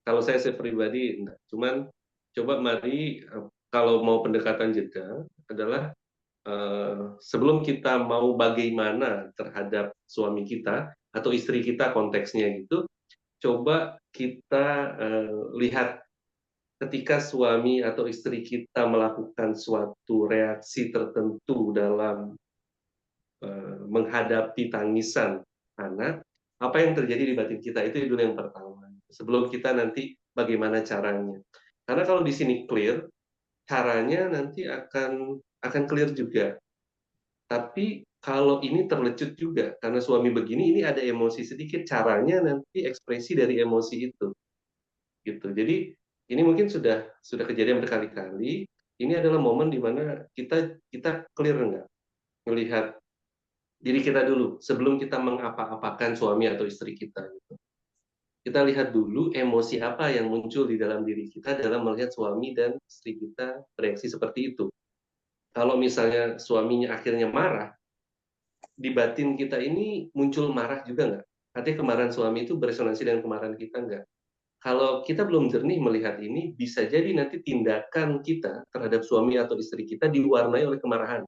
kalau saya pribadi enggak. Cuman coba mari, kalau mau pendekatan jeda adalah, sebelum kita mau bagaimana terhadap suami kita atau istri kita konteksnya gitu, coba kita lihat ketika suami atau istri kita melakukan suatu reaksi tertentu dalam menghadapi tangisan anak, apa yang terjadi di batin kita, itu dulu yang pertama. Sebelum kita nanti bagaimana caranya. Karena kalau di sini clear, caranya nanti akan clear juga. Tapi kalau ini terlecut juga, karena suami begini, ini ada emosi sedikit, caranya nanti ekspresi dari emosi itu. Gitu. Jadi ini mungkin sudah kejadian berkali-kali. Ini adalah momen di mana kita clear nggak melihat diri kita dulu sebelum kita mengapa-apakan suami atau istri kita. Gitu. Kita lihat dulu emosi apa yang muncul di dalam diri kita dalam melihat suami dan istri kita bereaksi seperti itu. Kalau misalnya suaminya akhirnya marah, di batin kita ini muncul marah juga nggak? Artinya kemarahan suami itu beresonansi dengan kemarahan kita nggak? Kalau kita belum jernih melihat ini, bisa jadi nanti tindakan kita terhadap suami atau istri kita diwarnai oleh kemarahan.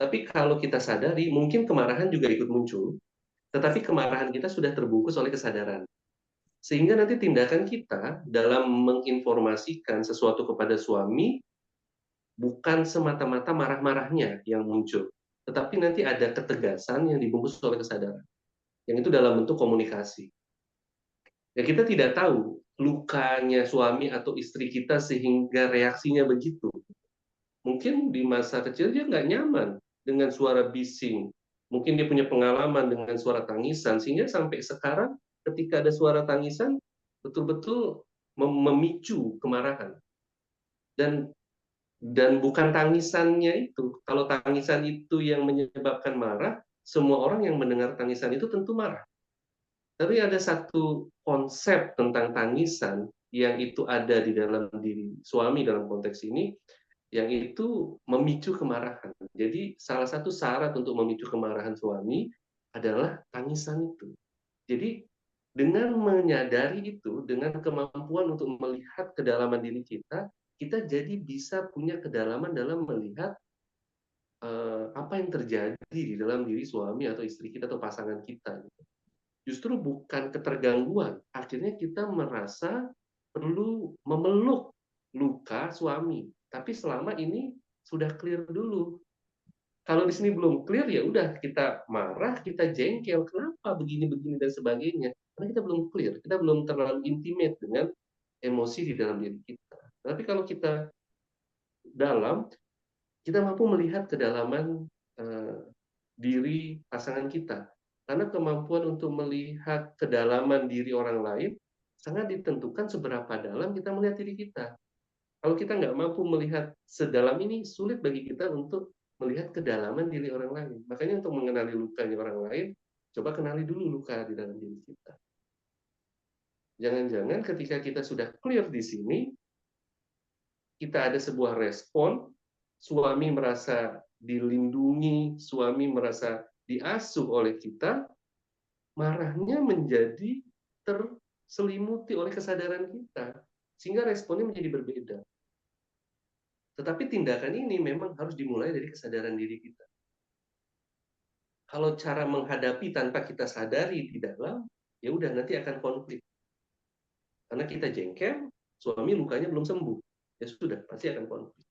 Tapi kalau kita sadari, mungkin kemarahan juga ikut muncul, tetapi kemarahan kita sudah terbungkus oleh kesadaran. Sehingga nanti tindakan kita dalam menginformasikan sesuatu kepada suami, bukan semata-mata marah-marahnya yang muncul, tetapi nanti ada ketegasan yang dibungkus oleh kesadaran. Yang itu dalam bentuk komunikasi. Ya kita tidak tahu lukanya suami atau istri kita sehingga reaksinya begitu. Mungkin di masa kecil dia nggak nyaman dengan suara bising. Mungkin dia punya pengalaman dengan suara tangisan, sehingga sampai sekarang ketika ada suara tangisan, betul-betul memicu kemarahan. Dan bukan tangisannya itu. Kalau tangisan itu yang menyebabkan marah, semua orang yang mendengar tangisan itu tentu marah. Tapi ada satu konsep tentang tangisan yang itu ada di dalam diri suami dalam konteks ini, yang itu memicu kemarahan. Jadi salah satu syarat untuk memicu kemarahan suami adalah tangisan itu. Jadi dengan menyadari itu, dengan kemampuan untuk melihat kedalaman diri kita jadi bisa punya kedalaman dalam melihat apa yang terjadi di dalam diri suami atau istri kita atau pasangan kita. Justru bukan ketergangguan. Akhirnya kita merasa perlu memeluk luka suami. Tapi selama ini sudah clear dulu. Kalau di sini belum clear, ya udah kita marah, kita jengkel, kenapa begini-begini dan sebagainya. Karena kita belum clear, kita belum terlalu intimate dengan emosi di dalam diri kita. Tapi kalau kita dalam, kita mampu melihat kedalaman diri pasangan kita. Karena kemampuan untuk melihat kedalaman diri orang lain sangat ditentukan seberapa dalam kita melihat diri kita. Kalau kita nggak mampu melihat sedalam ini, sulit bagi kita untuk melihat kedalaman diri orang lain. Makanya untuk mengenali lukanya orang lain, coba kenali dulu luka di dalam diri kita. Jangan-jangan ketika kita sudah clear di sini, kita ada sebuah respon, suami merasa dilindungi, suami merasa diasuh oleh kita, marahnya menjadi terselimuti oleh kesadaran kita, sehingga responnya menjadi berbeda. Tetapi tindakan ini memang harus dimulai dari kesadaran diri kita. Kalau cara menghadapi tanpa kita sadari di dalam, ya udah nanti akan konflik. Karena kita jengkel, suami lukanya belum sembuh. Ya sudah, pasti akan konflik.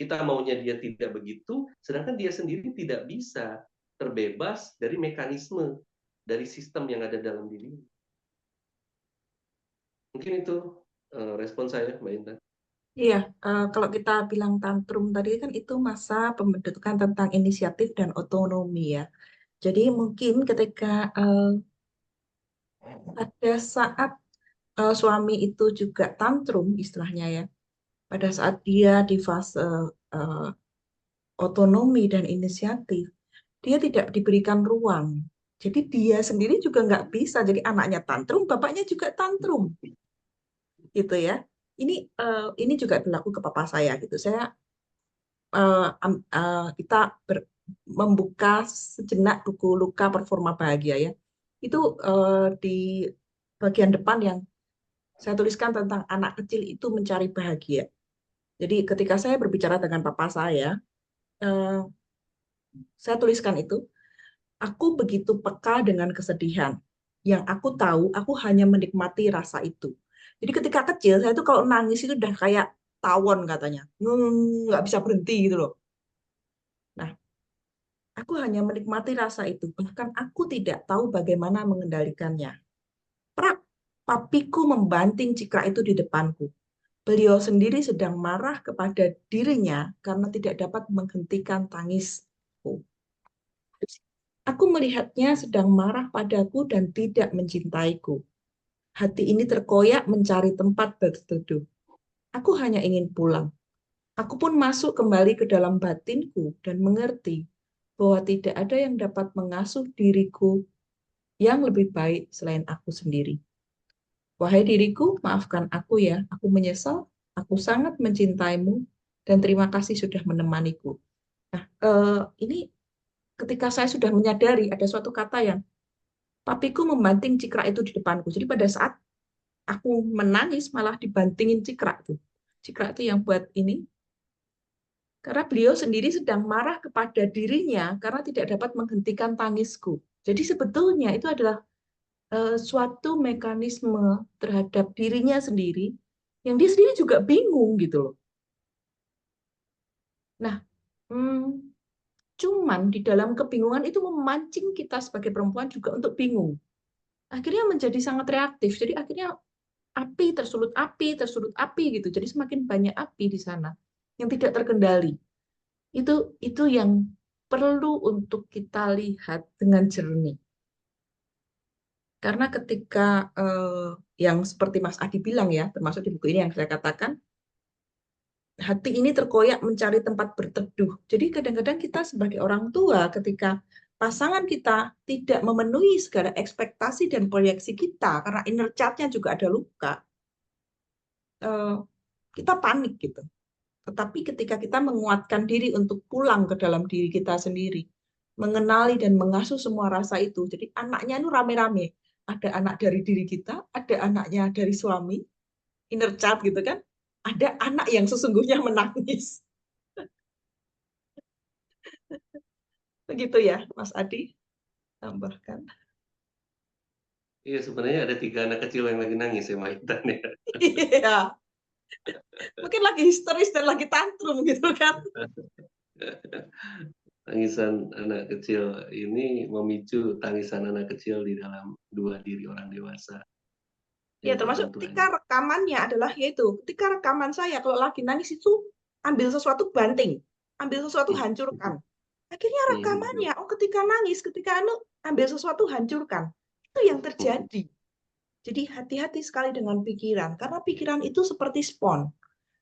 Kita maunya dia tidak begitu, sedangkan dia sendiri tidak bisa terbebas dari mekanisme, dari sistem yang ada dalam diri. Mungkin itu respon saya, Mbak Intan. Iya, kalau kita bilang tantrum tadi kan itu masa pembentukan tentang inisiatif dan otonomi ya. Jadi mungkin ketika pada saat suami itu juga tantrum istilahnya ya, pada saat dia di fase eh, otonomi dan inisiatif, dia tidak diberikan ruang. Jadi dia sendiri juga nggak bisa. Jadi anaknya tantrum, bapaknya juga tantrum, gitu ya. Ini juga berlaku ke papa saya gitu. Kita membuka sejenak buku Luka Performa Bahagia ya. Itu di bagian depan yang saya tuliskan tentang anak kecil itu mencari bahagia. Jadi ketika saya berbicara dengan papa eh, saya tuliskan itu, aku begitu peka dengan kesedihan. Yang aku tahu, aku hanya menikmati rasa itu. Jadi ketika kecil, saya tuh kalau nangis itu udah kayak tawon katanya. Nggak bisa berhenti gitu loh. Nah, aku hanya menikmati rasa itu. Bahkan aku tidak tahu bagaimana mengendalikannya. Prak, papiku membanting cikra itu di depanku. Beliau sendiri sedang marah kepada dirinya karena tidak dapat menghentikan tangisku. Aku melihatnya sedang marah padaku dan tidak mencintaiku. Hati ini terkoyak mencari tempat berteduh. Aku hanya ingin pulang. Aku pun masuk kembali ke dalam batinku dan mengerti bahwa tidak ada yang dapat mengasuh diriku yang lebih baik selain aku sendiri. Wahai diriku, maafkan aku ya. Aku menyesal. Aku sangat mencintaimu dan terima kasih sudah menemaniku. Nah, ini ketika saya sudah menyadari ada suatu kata yang papiku membanting cikra itu di depanku. Jadi pada saat aku menangis malah dibantingin cikra tuh. Cikra itu yang buat ini karena beliau sendiri sedang marah kepada dirinya karena tidak dapat menghentikan tangisku. Jadi sebetulnya itu adalah suatu mekanisme terhadap dirinya sendiri yang dia sendiri juga bingung gitu loh. Nah, hmm, cuman di dalam kebingungan itu memancing kita sebagai perempuan juga untuk bingung. Akhirnya menjadi sangat reaktif. Jadi akhirnya tersulut api gitu. Jadi semakin banyak api di sana yang tidak terkendali. Itu yang perlu untuk kita lihat dengan jernih. Karena ketika yang seperti Mas Adi bilang ya, termasuk di buku ini yang saya katakan, hati ini terkoyak mencari tempat berteduh. Jadi kadang-kadang kita sebagai orang tua ketika pasangan kita tidak memenuhi segala ekspektasi dan proyeksi kita, karena inner child-nya juga ada luka, kita panik gitu. Tetapi ketika kita menguatkan diri untuk pulang ke dalam diri kita sendiri, mengenali dan mengasuh semua rasa itu. Jadi anaknya itu rame-rame. Ada anak dari diri kita, ada anaknya dari suami, inner child gitu kan. Ada anak yang sesungguhnya menangis. Begitu ya, Mas Adi, tambahkan. Iya, sebenarnya ada 3 anak kecil yang lagi nangis ya, Mbak Intan ya. Iya, mungkin lagi histeris dan lagi tantrum gitu kan. Tangisan anak kecil ini memicu tangisan anak kecil di dalam dua diri orang dewasa, Ya, yaitu termasuk orang ketika tuanya. rekamannya adalah yaitu, ketika rekaman saya kalau lagi nangis itu ambil sesuatu banting, ambil sesuatu hancurkan. Akhirnya rekamannya, oh ketika nangis, ketika ambil sesuatu hancurkan. Itu yang terjadi. Jadi hati-hati sekali dengan pikiran, karena pikiran itu seperti spons.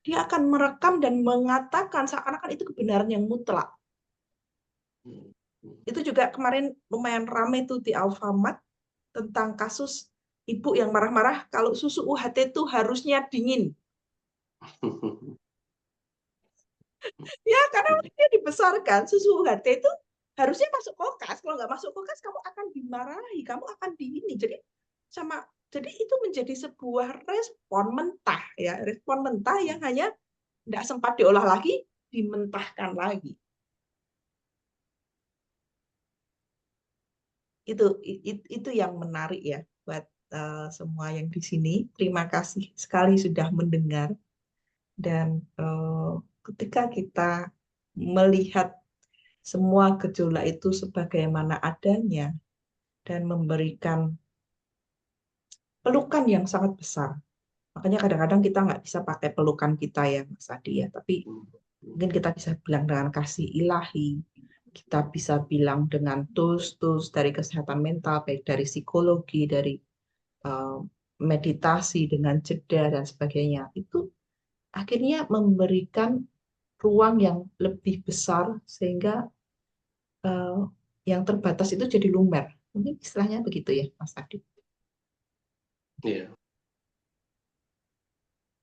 Dia akan merekam dan mengatakan seakan-akan itu kebenaran yang mutlak. Itu juga kemarin lumayan ramai tuh di Alfamart tentang kasus ibu yang marah-marah kalau susu UHT itu harusnya dingin. Ya, karena dia dibesarkan, susu UHT itu harusnya masuk kulkas. Kalau nggak masuk kulkas, kamu akan dimarahi, kamu akan di ini. Jadi itu menjadi sebuah respon mentah ya, respon mentah yang hanya tidak sempat diolah lagi, dimentahkan lagi. Itu yang menarik ya buat semua yang di sini. Terima kasih sekali sudah mendengar dan ketika kita melihat semua gejolak itu sebagaimana adanya dan memberikan pelukan yang sangat besar. Makanya kadang-kadang kita nggak bisa pakai pelukan kita ya, Mas Adi ya. Tapi mungkin kita bisa bilang dengan kasih ilahi, kita bisa bilang dengan tools-tools dari kesehatan mental, baik dari psikologi, dari uh, meditasi dengan jeda dan sebagainya. Itu akhirnya memberikan ruang yang lebih besar sehingga eh, yang terbatas itu jadi lumer. Mungkin istilahnya begitu ya, Mas Adi. Iya,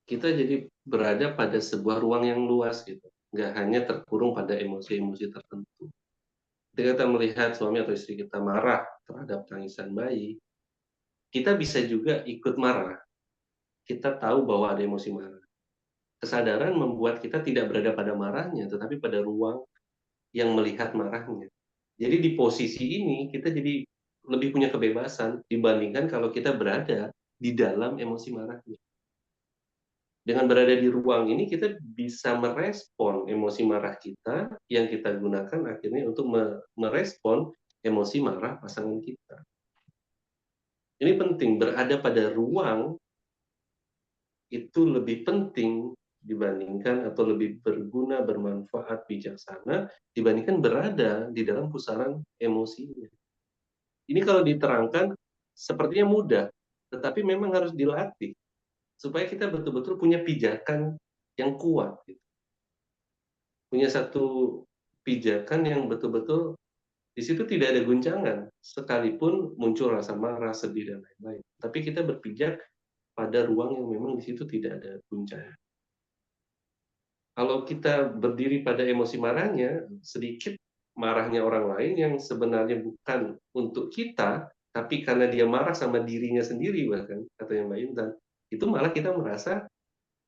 kita jadi berada pada sebuah ruang yang luas gitu, nggak hanya terkurung pada emosi-emosi tertentu. Ketika kita melihat suami atau istri kita marah terhadap tangisan bayi, kita bisa juga ikut marah. Kita tahu bahwa ada emosi marah. Kesadaran membuat kita tidak berada pada marahnya, tetapi pada ruang yang melihat marahnya. Jadi di posisi ini kita jadi lebih punya kebebasan dibandingkan kalau kita berada di dalam emosi marahnya. Dengan berada di ruang ini kita bisa merespon emosi marah kita yang kita gunakan akhirnya untuk merespon emosi marah pasangan kita. Ini penting, berada pada ruang itu lebih penting dibandingkan atau lebih berguna, bermanfaat, bijaksana dibandingkan berada di dalam pusaran emosinya. Ini kalau diterangkan sepertinya mudah, tetapi memang harus dilatih supaya kita betul-betul punya pijakan yang kuat, gitu. Punya satu pijakan yang betul-betul di situ tidak ada guncangan, sekalipun muncul rasa marah, sedih, dan lain-lain. Tapi kita berpijak pada ruang yang memang di situ tidak ada guncangan. Kalau kita berdiri pada emosi marahnya, sedikit marahnya orang lain yang sebenarnya bukan untuk kita, tapi karena dia marah sama dirinya sendiri, bahkan kata yang Mbak Intan, itu malah kita merasa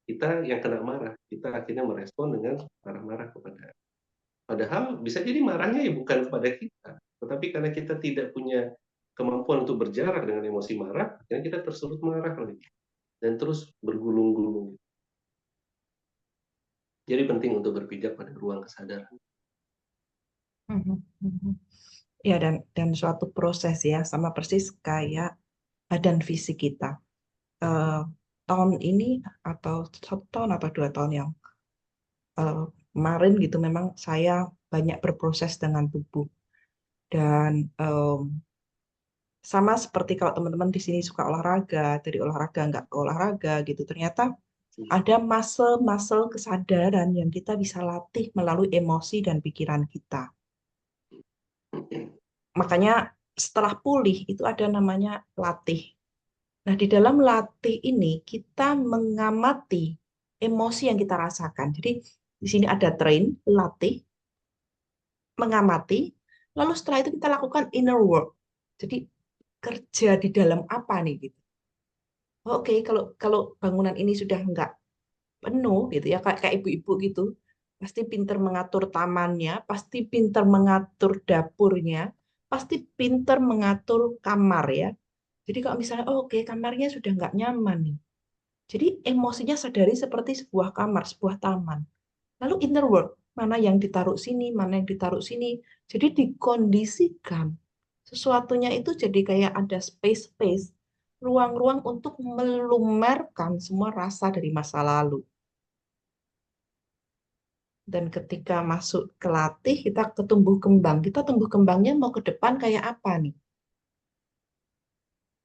kita yang kena marah. Kita akhirnya merespon dengan marah-marah kepada. Padahal bisa jadi marahnya ya bukan kepada kita, tetapi karena kita tidak punya kemampuan untuk berjarak dengan emosi marah, akhirnya kita tersulut marah lagi dan terus bergulung-gulung. Jadi penting untuk berpijak pada ruang kesadaran. Mhm, mhm. Ya, dan suatu proses ya, sama persis kayak badan fisik kita. Eh, tahun ini atau 1 tahun atau 2 tahun yang kemarin gitu, memang saya banyak berproses dengan tubuh. Dan sama seperti kalau teman-teman di sini suka olahraga, dari olahraga nggak ke olahraga gitu, ternyata ada muscle-muscle kesadaran yang kita bisa latih melalui emosi dan pikiran kita. Makanya setelah pulih itu ada namanya latih. Nah, di dalam latih ini kita mengamati emosi yang kita rasakan. Jadi di sini ada train, latih, mengamati, lalu setelah itu kita lakukan inner work. Jadi kerja di dalam apa nih gitu. Oke, kalau kalau bangunan ini sudah enggak penuh gitu ya, kayak kayak ibu-ibu gitu, pasti pinter mengatur tamannya, pasti pinter mengatur dapurnya, pasti pinter mengatur kamar ya. Jadi kalau misalnya, oh, oke, kamarnya sudah nggak nyaman nih. Jadi emosinya sadari seperti sebuah kamar, sebuah taman. Lalu inner world, mana yang ditaruh sini, mana yang ditaruh sini. Jadi dikondisikan. Sesuatunya itu jadi kayak ada space-space, ruang-ruang untuk melumerkan semua rasa dari masa lalu. Dan ketika masuk ke latih, kita ke tumbuh kembang. Kita tumbuh kembangnya mau ke depan kayak apa nih?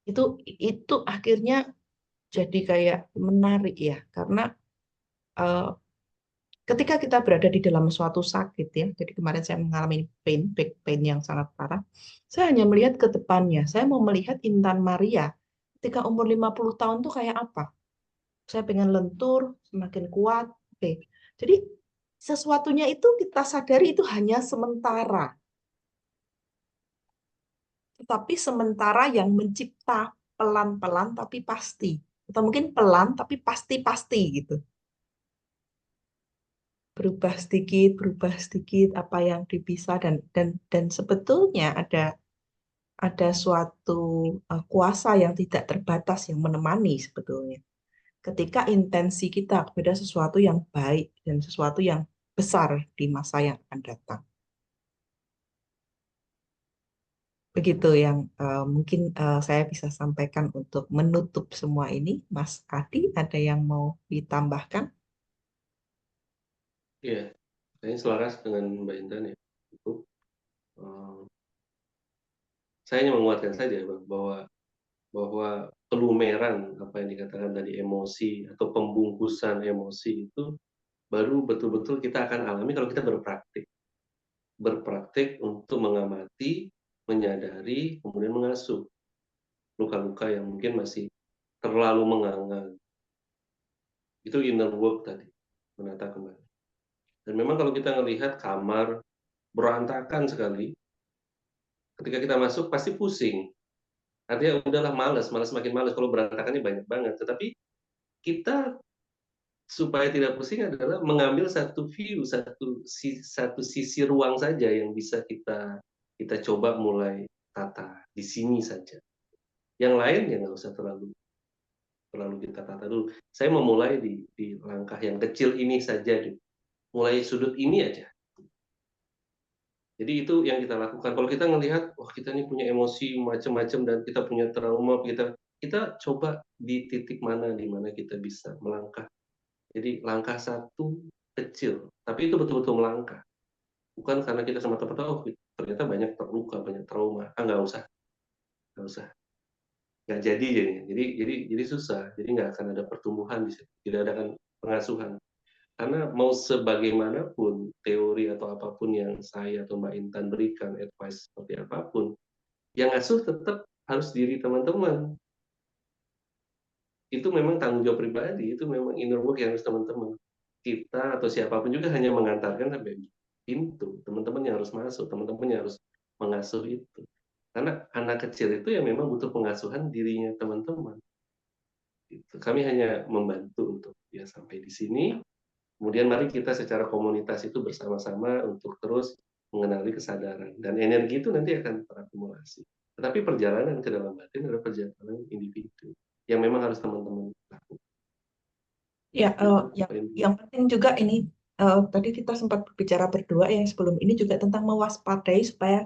Itu akhirnya jadi kayak menarik ya, karena eh, ketika kita berada di dalam suatu sakit ya, jadi kemarin saya mengalami pain, back pain yang sangat parah, saya hanya melihat ke depannya. Saya mau melihat Intan Maria ketika umur 50 tahun tuh kayak apa. Saya pengen lentur, semakin kuat. Oke. Jadi sesuatunya itu kita sadari itu hanya sementara. Tetapi sementara yang mencipta pelan-pelan tapi pasti. Atau mungkin pelan tapi pasti-pasti gitu. Berubah sedikit apa yang dipisah, dan sebetulnya ada suatu kuasa yang tidak terbatas yang menemani sebetulnya. Ketika intensi kita kepada sesuatu yang baik dan sesuatu yang besar di masa yang akan datang. Begitu yang mungkin saya bisa sampaikan untuk menutup semua ini. Mas Adi, ada yang mau ditambahkan? Iya, saya selaras dengan Mbak Intan ya. Itu, eh, saya hanya menguatkan saja Bang, bahwa pelumeran apa yang dikatakan tadi emosi atau pembungkusan emosi itu baru betul-betul kita akan alami kalau kita berpraktik untuk mengamati, menyadari, kemudian mengasuh luka-luka yang mungkin masih terlalu menganga. Itu inner work tadi, menata kembali. Dan memang kalau kita melihat kamar berantakan sekali, ketika kita masuk pasti pusing. Artinya udahlah malas, makin malas kalau berantakannya banyak banget. Tetapi kita supaya tidak pusing adalah mengambil satu view, satu sisi ruang saja yang bisa kita coba mulai tata di sini saja. Yang lain ya nggak usah terlalu terlalu kita tata dulu. Saya memulai di langkah yang kecil ini saja, mulai sudut ini aja. Jadi itu yang kita lakukan. Kalau kita ngelihat, wah kita ini punya emosi macam-macam dan kita punya trauma, kita coba di titik mana di mana kita bisa melangkah. Jadi langkah satu kecil, tapi itu betul-betul melangkah. Bukan karena kita semata-mata, oh ternyata banyak terluka, banyak trauma. Ah nggak usah, nggak jadi jadinya. Jadi susah. Jadi nggak akan ada pertumbuhan di situ, tidak ada kan pengasuhan. Karena mau sebagaimanapun teori atau apapun yang saya atau Mbak Intan berikan, advice seperti apapun, yang ngasuh tetap harus diri teman-teman. Itu memang tanggung jawab pribadi, itu memang inner work yang harus teman-teman. Kita atau siapapun juga hanya mengantarkan sampai pintu, teman-teman yang harus masuk, teman-teman yang harus mengasuh itu. Karena anak kecil itu yang memang butuh pengasuhan dirinya teman-teman. Gitu. Kami hanya membantu untuk ya sampai di sini. Kemudian mari kita secara komunitas itu bersama-sama untuk terus mengenali kesadaran. Dan energi itu nanti akan terakumulasi. Tetapi perjalanan ke dalam batin adalah perjalanan individu yang memang harus teman-teman lakukan. Ya, Itu yang penting juga ini, tadi kita sempat berbicara berdua ya sebelum ini juga tentang mewaspadai supaya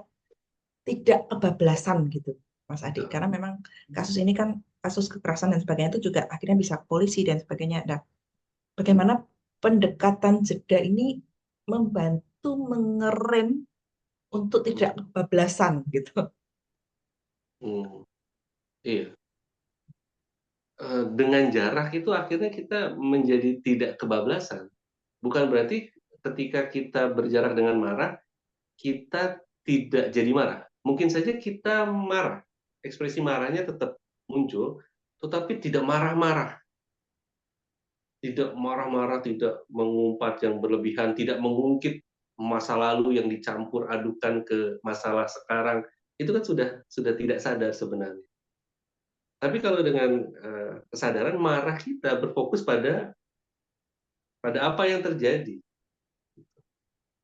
tidak kebablasan gitu, Mas Adi. Karena memang kasus ini kan kasus kekerasan dan sebagainya itu juga akhirnya bisa ke polisi dan sebagainya. Nah, bagaimana pendekatan jeda ini membantu mengerem untuk tidak kebablasan gitu. Iya. Dengan jarak itu akhirnya kita menjadi tidak kebablasan. Bukan berarti ketika kita berjarak dengan marah, kita tidak jadi marah. Mungkin saja kita marah, ekspresi marahnya tetap muncul, tetapi tidak marah-marah. Tidak marah-marah, tidak mengumpat yang berlebihan, tidak mengungkit masa lalu yang dicampur adukan ke masalah sekarang. Itu kan sudah tidak sadar sebenarnya. Tapi kalau dengan kesadaran, marah kita berfokus pada apa yang terjadi.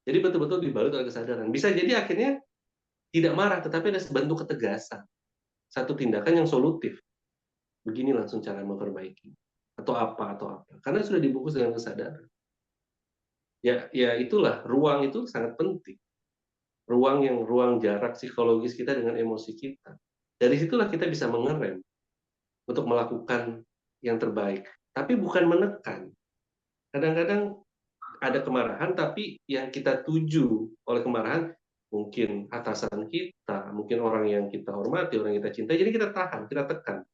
Jadi betul-betul dibalut oleh kesadaran. Bisa jadi akhirnya tidak marah, tetapi ada sebentuk ketegasan. Satu tindakan yang solutif. Begini langsung cara memperbaiki. Atau apa. Karena sudah dibungkus dengan kesadaran. Ya itulah, ruang itu sangat penting. Ruang jarak psikologis kita dengan emosi kita. Dari situlah kita bisa mengerem untuk melakukan yang terbaik. Tapi bukan menekan. Kadang-kadang ada kemarahan, tapi yang kita tuju oleh kemarahan mungkin atasan kita, mungkin orang yang kita hormati, orang yang kita cintai, jadi kita tahan, kita tekan,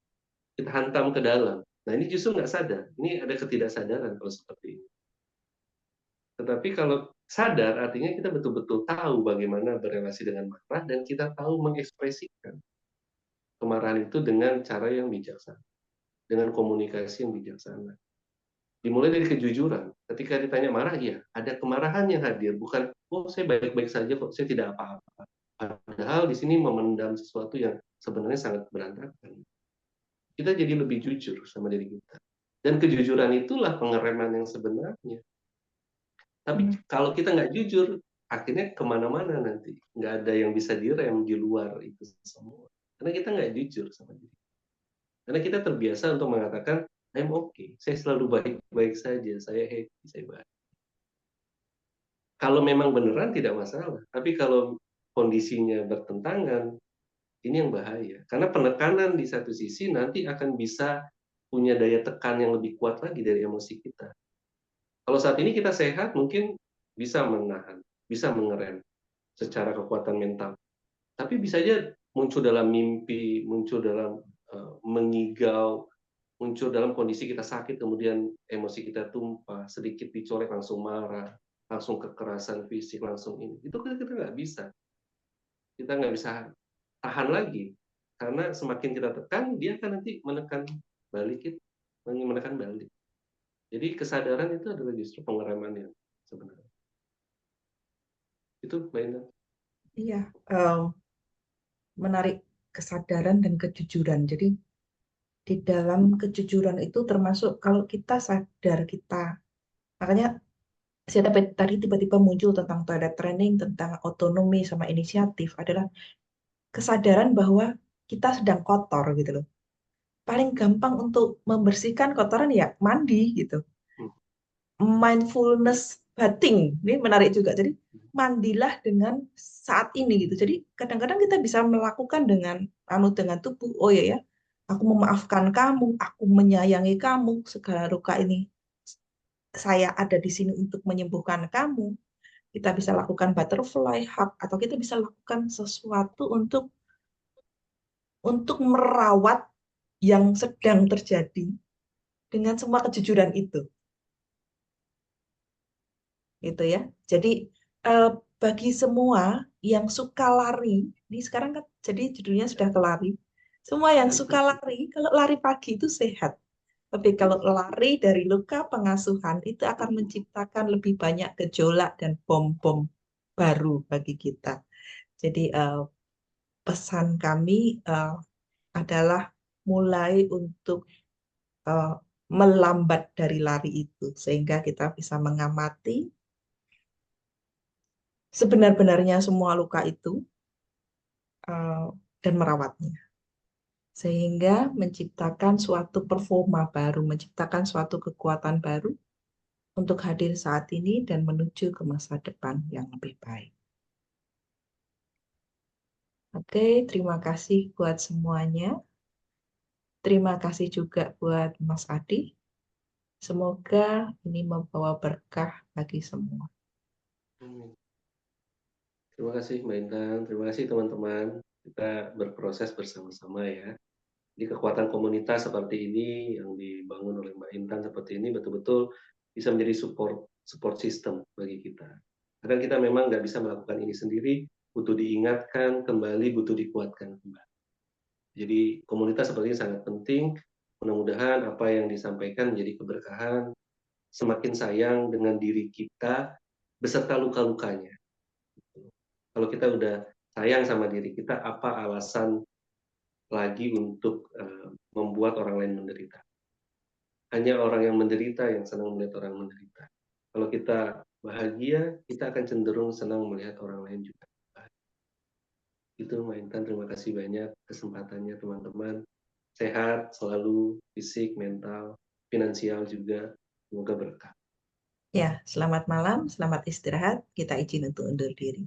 kita hantam ke dalam. Nah ini justru nggak sadar, ini ada ketidaksadaran kalau seperti ini. Tetapi kalau sadar, artinya kita betul-betul tahu bagaimana berrelasi dengan marah, dan kita tahu mengekspresikan kemarahan itu dengan cara yang bijaksana, dengan komunikasi yang bijaksana. Dimulai dari kejujuran. Ketika ditanya marah, iya, ada kemarahan yang hadir, bukan oh saya baik-baik saja kok, saya tidak apa-apa. Padahal di sini memendam sesuatu yang sebenarnya sangat berantakan. Kita jadi lebih jujur sama diri kita. Dan kejujuran itulah pengereman yang sebenarnya. Tapi kalau kita nggak jujur, akhirnya kemana-mana nanti. Nggak ada yang bisa direm di luar itu semua. Karena kita nggak jujur sama diri. Karena kita terbiasa untuk mengatakan, I'm okay, saya selalu baik-baik saja, saya happy, saya baik. Kalau memang beneran tidak masalah, tapi kalau kondisinya bertentangan, ini yang bahaya. Karena penekanan di satu sisi nanti akan bisa punya daya tekan yang lebih kuat lagi dari emosi kita. Kalau saat ini kita sehat, mungkin bisa menahan, bisa mengerem secara kekuatan mental. Tapi bisa aja muncul dalam mimpi, muncul dalam mengigau, muncul dalam kondisi kita sakit, kemudian emosi kita tumpah, sedikit dicolek langsung marah, langsung kekerasan fisik, langsung ini. Itu kan kita nggak bisa. Kita nggak bisa tahan lagi. Karena semakin kita tekan, dia akan nanti menekan balik kita, menekan balik. Jadi kesadaran itu adalah justru pengereman yang sebenarnya. Itu Mbak Indah. Iya, menarik kesadaran dan kejujuran. Jadi di dalam kejujuran itu termasuk kalau kita sadar kita, makanya saya tadi tiba-tiba muncul tentang toilet training, tentang otonomi sama inisiatif adalah kesadaran bahwa kita sedang kotor gitu loh. Paling gampang untuk membersihkan kotoran ya mandi gitu. Hmm. Mindfulness bathing ini menarik juga. Jadi mandilah dengan saat ini gitu. Jadi kadang-kadang kita bisa melakukan dengan tubuh. Oh ya ya, aku memaafkan kamu, aku menyayangi kamu, segala luka ini saya ada di sini untuk menyembuhkan kamu. Kita bisa lakukan butterfly hug atau kita bisa lakukan sesuatu untuk merawat yang sedang terjadi dengan semua kejujuran itu. Gitu ya. Jadi eh, bagi semua yang suka lari, ini sekarang kan jadi judulnya sudah ke lari. Semua yang suka lari, kalau lari pagi itu sehat. Tapi kalau lari dari luka pengasuhan itu akan menciptakan lebih banyak gejolak dan bom-bom baru bagi kita. Jadi pesan kami adalah mulai untuk eh, melambat dari lari itu sehingga kita bisa mengamati sebenar-benarnya semua luka itu eh, dan merawatnya sehingga menciptakan suatu performa baru, menciptakan suatu kekuatan baru untuk hadir saat ini dan menuju ke masa depan yang lebih baik. Oke, terima kasih buat semuanya. Terima kasih juga buat Mas Adi. Semoga ini membawa berkah bagi semua. Terima kasih Mbak Intan, terima kasih teman-teman. Kita berproses bersama-sama ya. Di kekuatan komunitas seperti ini yang dibangun oleh Mbak Intan seperti ini betul-betul bisa menjadi support system bagi kita. Kadang kita memang nggak bisa melakukan ini sendiri, butuh diingatkan kembali, butuh dikuatkan kembali. Jadi komunitas seperti ini sangat penting. Mudah-mudahan apa yang disampaikan menjadi keberkahan, semakin sayang dengan diri kita beserta luka-lukanya. Kalau kita udah sayang sama diri kita, apa alasan lagi untuk membuat orang lain menderita? Hanya orang yang menderita yang senang melihat orang menderita. Kalau kita bahagia, kita akan cenderung senang melihat orang lain juga bahagia. Itu Mbak Intan, terima kasih banyak kesempatannya teman-teman. Sehat selalu, fisik, mental, finansial juga. Semoga berkah. Ya, selamat malam, selamat istirahat. Kita izin untuk undur diri.